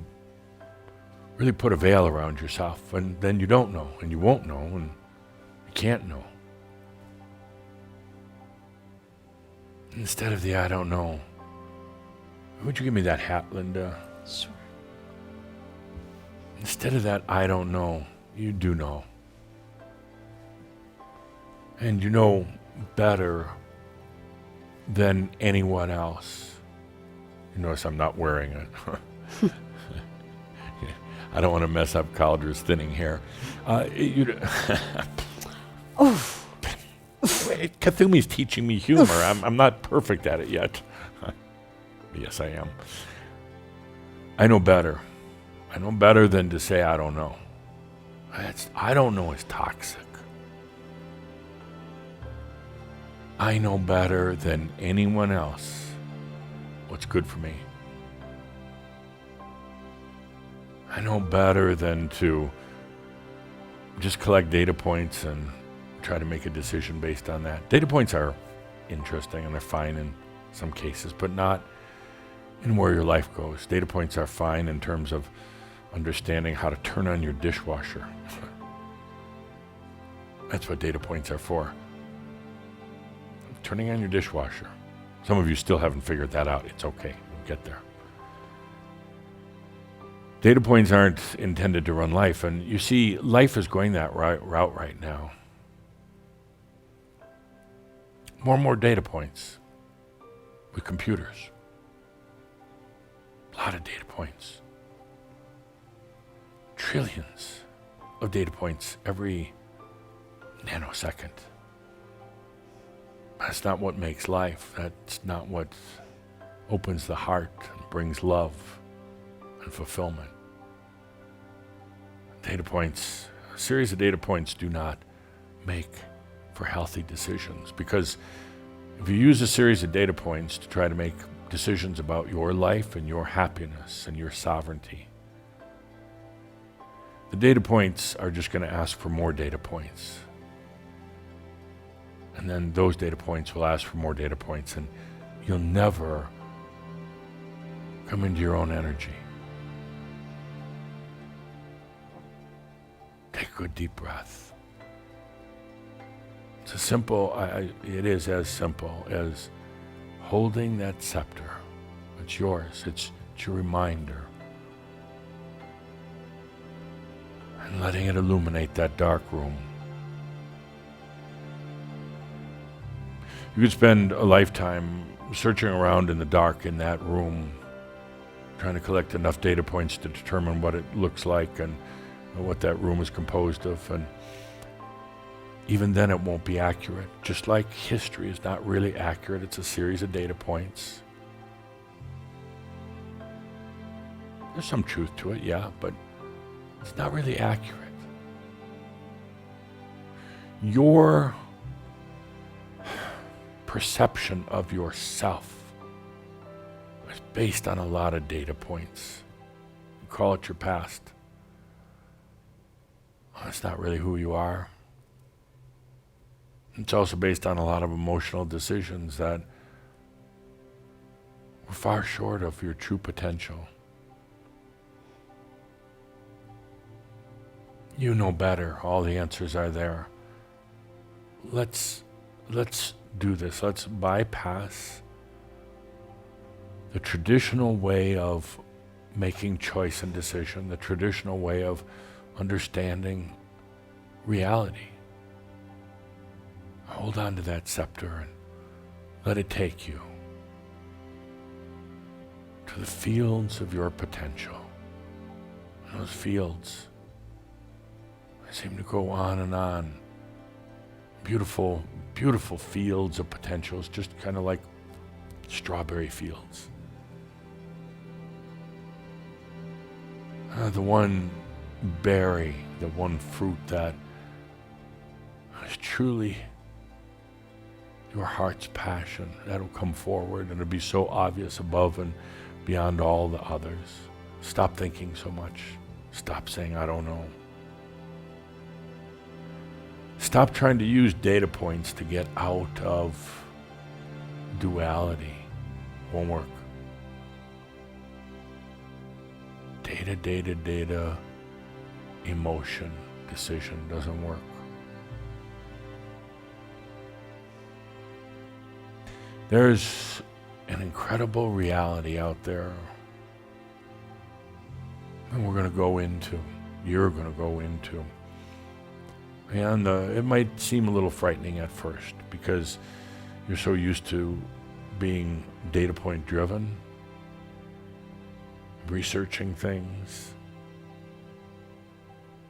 really put a veil around yourself, and then you don't know, and you won't know, and you can't know. Instead of the I don't know, would you give me that hat, Linda? Sure. Instead of that I don't know, you do know. And you know better than anyone else. You notice I'm not wearing it. I don't want to mess up Caldra's thinning hair. Kathumi's teaching me humor. I'm not perfect at it yet. Yes, I am. I know better. I know better than to say I don't know. I don't know is toxic. I know better than anyone else what's good for me. I know better than to just collect data points and try to make a decision based on that. Data points are interesting and they're fine in some cases, but not in where your life goes. Data points are fine in terms of understanding how to turn on your dishwasher. That's what data points are for. Turning on your dishwasher. Some of you still haven't figured that out. It's okay. We'll get there. Data points aren't intended to run life, and you see, life is going that route right now. More and more data points with computers. A lot of data points. Trillions of data points every nanosecond. That's not what makes life. That's not what opens the heart and brings love and fulfillment. Data points, a series of data points do not make for healthy decisions, because if you use a series of data points to try to make decisions about your life and your happiness and your sovereignty, the data points are just going to ask for more data points. And then those data points will ask for more data points, and you'll never come into your own energy. Take a good deep breath. It's it is as simple as holding that scepter. It's yours. It's your reminder. And letting it illuminate that dark room. You could spend a lifetime searching around in the dark in that room, trying to collect enough data points to determine what it looks like and what that room is composed of. And even then it won't be accurate. Just like history is not really accurate, it's a series of data points. There's some truth to it, yeah, but it's not really accurate. Your perception of yourself is based on a lot of data points. You call it your past. Well, that's not really who you are. It's also based on a lot of emotional decisions that were far short of your true potential. You know better. All the answers are there. Let's do this. Let's bypass the traditional way of making choice and decision, the traditional way of understanding reality. Hold on to that scepter and let it take you to the fields of your potential. And those fields, they seem to go on and on. Beautiful, beautiful fields of potentials, just kind of like strawberry fields. The one berry, the one fruit that is truly your heart's passion, that'll come forward and it'll be so obvious above and beyond all the others. Stop thinking so much. Stop saying, I don't know. Stop trying to use data points to get out of duality. Won't work. Data, emotion, decision doesn't work. There's an incredible reality out there, and you're going to go into. And it might seem a little frightening at first because you're so used to being data point driven, researching things.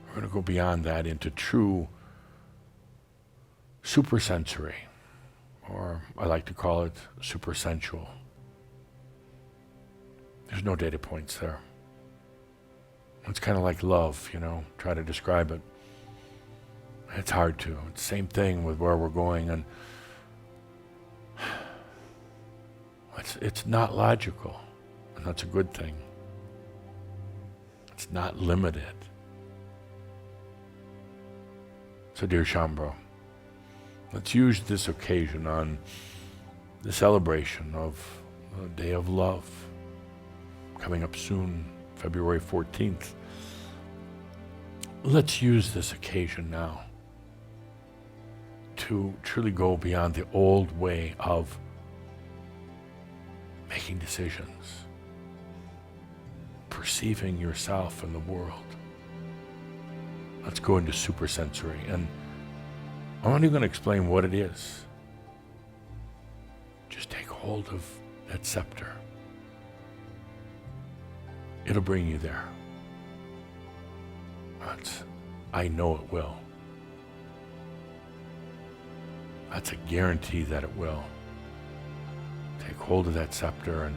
We're going to go beyond that into true supersensory, or I like to call it supersensual. There's no data points there. It's kind of like love, try to describe it. It's hard to. It's the same thing with where we're going, and it's not logical, and that's a good thing. It's not limited. So dear Shaumbra, let's use this occasion on the celebration of the Day of Love, coming up soon, February 14th. Let's use this occasion now to truly go beyond the old way of making decisions, perceiving yourself and the world. Let's go into supersensory, and I'm not even going to explain what it is. Just take hold of that scepter. It'll bring you there. I know it will. That's a guarantee that it will. Take hold of that scepter, and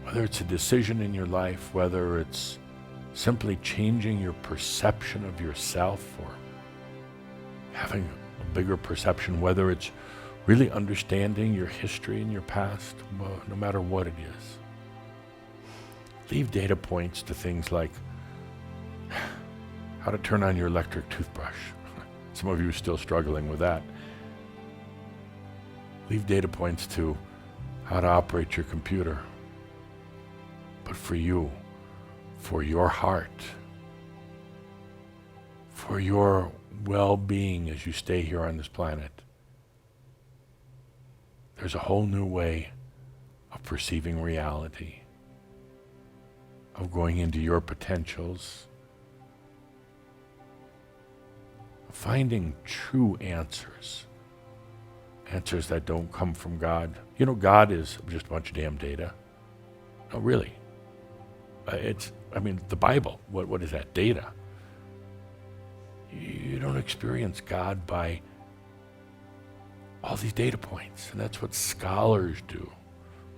whether it's a decision in your life, whether it's simply changing your perception of yourself or having a bigger perception, whether it's really understanding your history and your past, no matter what it is. Leave data points to things like how to turn on your electric toothbrush. Some of you are still struggling with that. Leave data points to how to operate your computer. But for you, for your heart, for your well-being as you stay here on this planet, there's a whole new way of perceiving reality, of going into your potentials, of finding true answers. Answers that don't come from God. You know, God is just a bunch of damn data. No, really. The Bible, what is that? Data. You don't experience God by all these data points, and that's what scholars do.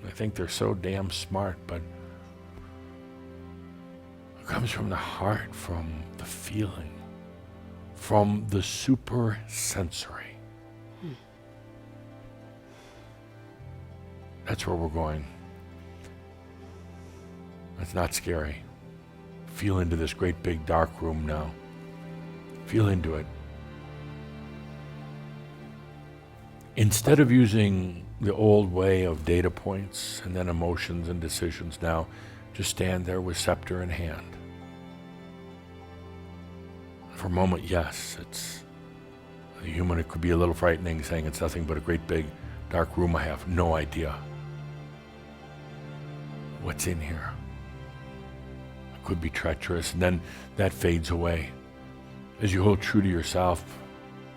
I think they're so damn smart, but it comes from the heart, from the feeling, from the super sensory. That's where we're going. It's not scary. Feel into this great big dark room now. Feel into it. Instead of using the old way of data points and then emotions and decisions, now just stand there with scepter in hand. For a moment, yes, it's human. It could be a little frightening, saying it's nothing but a great big dark room. I have no idea what's in here. It could be treacherous, and then that fades away. As you hold true to yourself,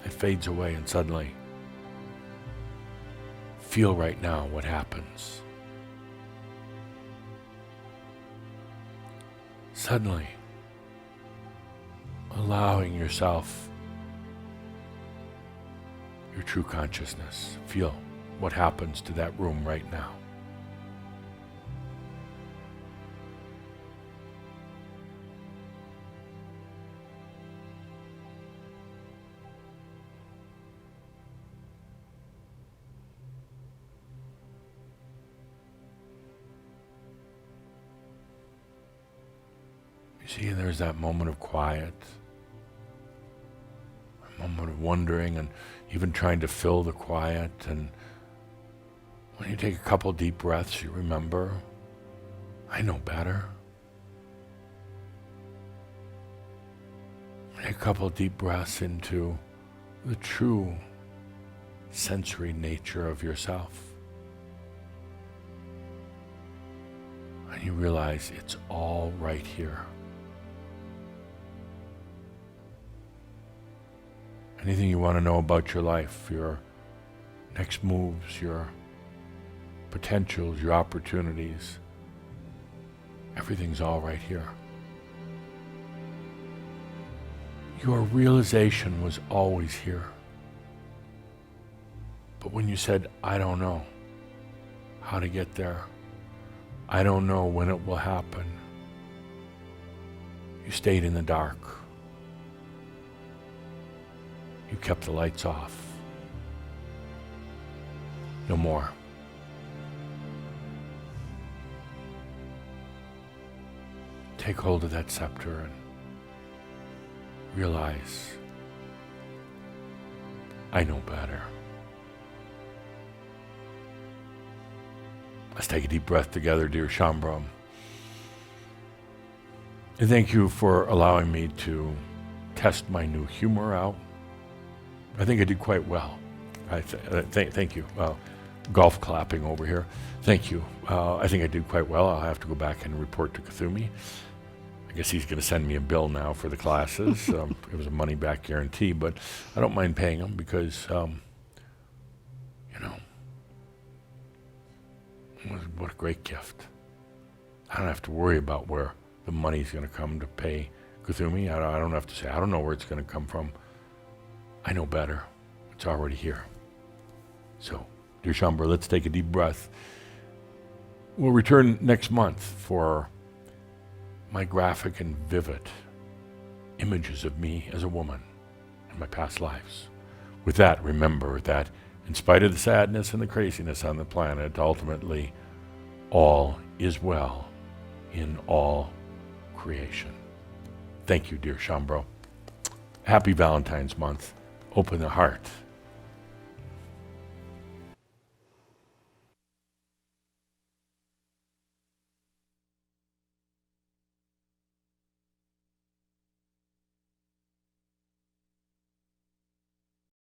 it fades away, and suddenly, feel right now what happens. Suddenly, allowing yourself your true consciousness. Feel what happens to that room right now. You see, there's that moment of quiet, a moment of wondering and even trying to fill the quiet. And when you take a couple deep breaths, you remember, I know better. Take a couple deep breaths into the true sensory nature of yourself. And you realize it's all right here. Anything you want to know about your life, your next moves, your potentials, your opportunities, everything's all right here. Your realization was always here. But when you said, I don't know how to get there, I don't know when it will happen, you stayed in the dark. You kept the lights off. No more. Take hold of that scepter and realize, I know better. Let's take a deep breath together, dear Shaumbra. And thank you for allowing me to test my new humor out. I think I did quite well. Thank you. Golf clapping over here. Thank you. I think I did quite well. I'll have to go back and report to Kuthumi. I guess he's going to send me a bill now for the classes. It was a money-back guarantee, but I don't mind paying him because, what a great gift. I don't have to worry about where the money's going to come to pay Kuthumi. I don't have to say, I don't know where it's going to come from. I know better. It's already here. So, dear Shaumbra, let's take a deep breath. We'll return next month for my graphic and vivid images of me as a woman in my past lives. With that, remember that in spite of the sadness and the craziness on the planet, ultimately, all is well in all creation. Thank you, dear Shambro. Happy Valentine's month. Open the heart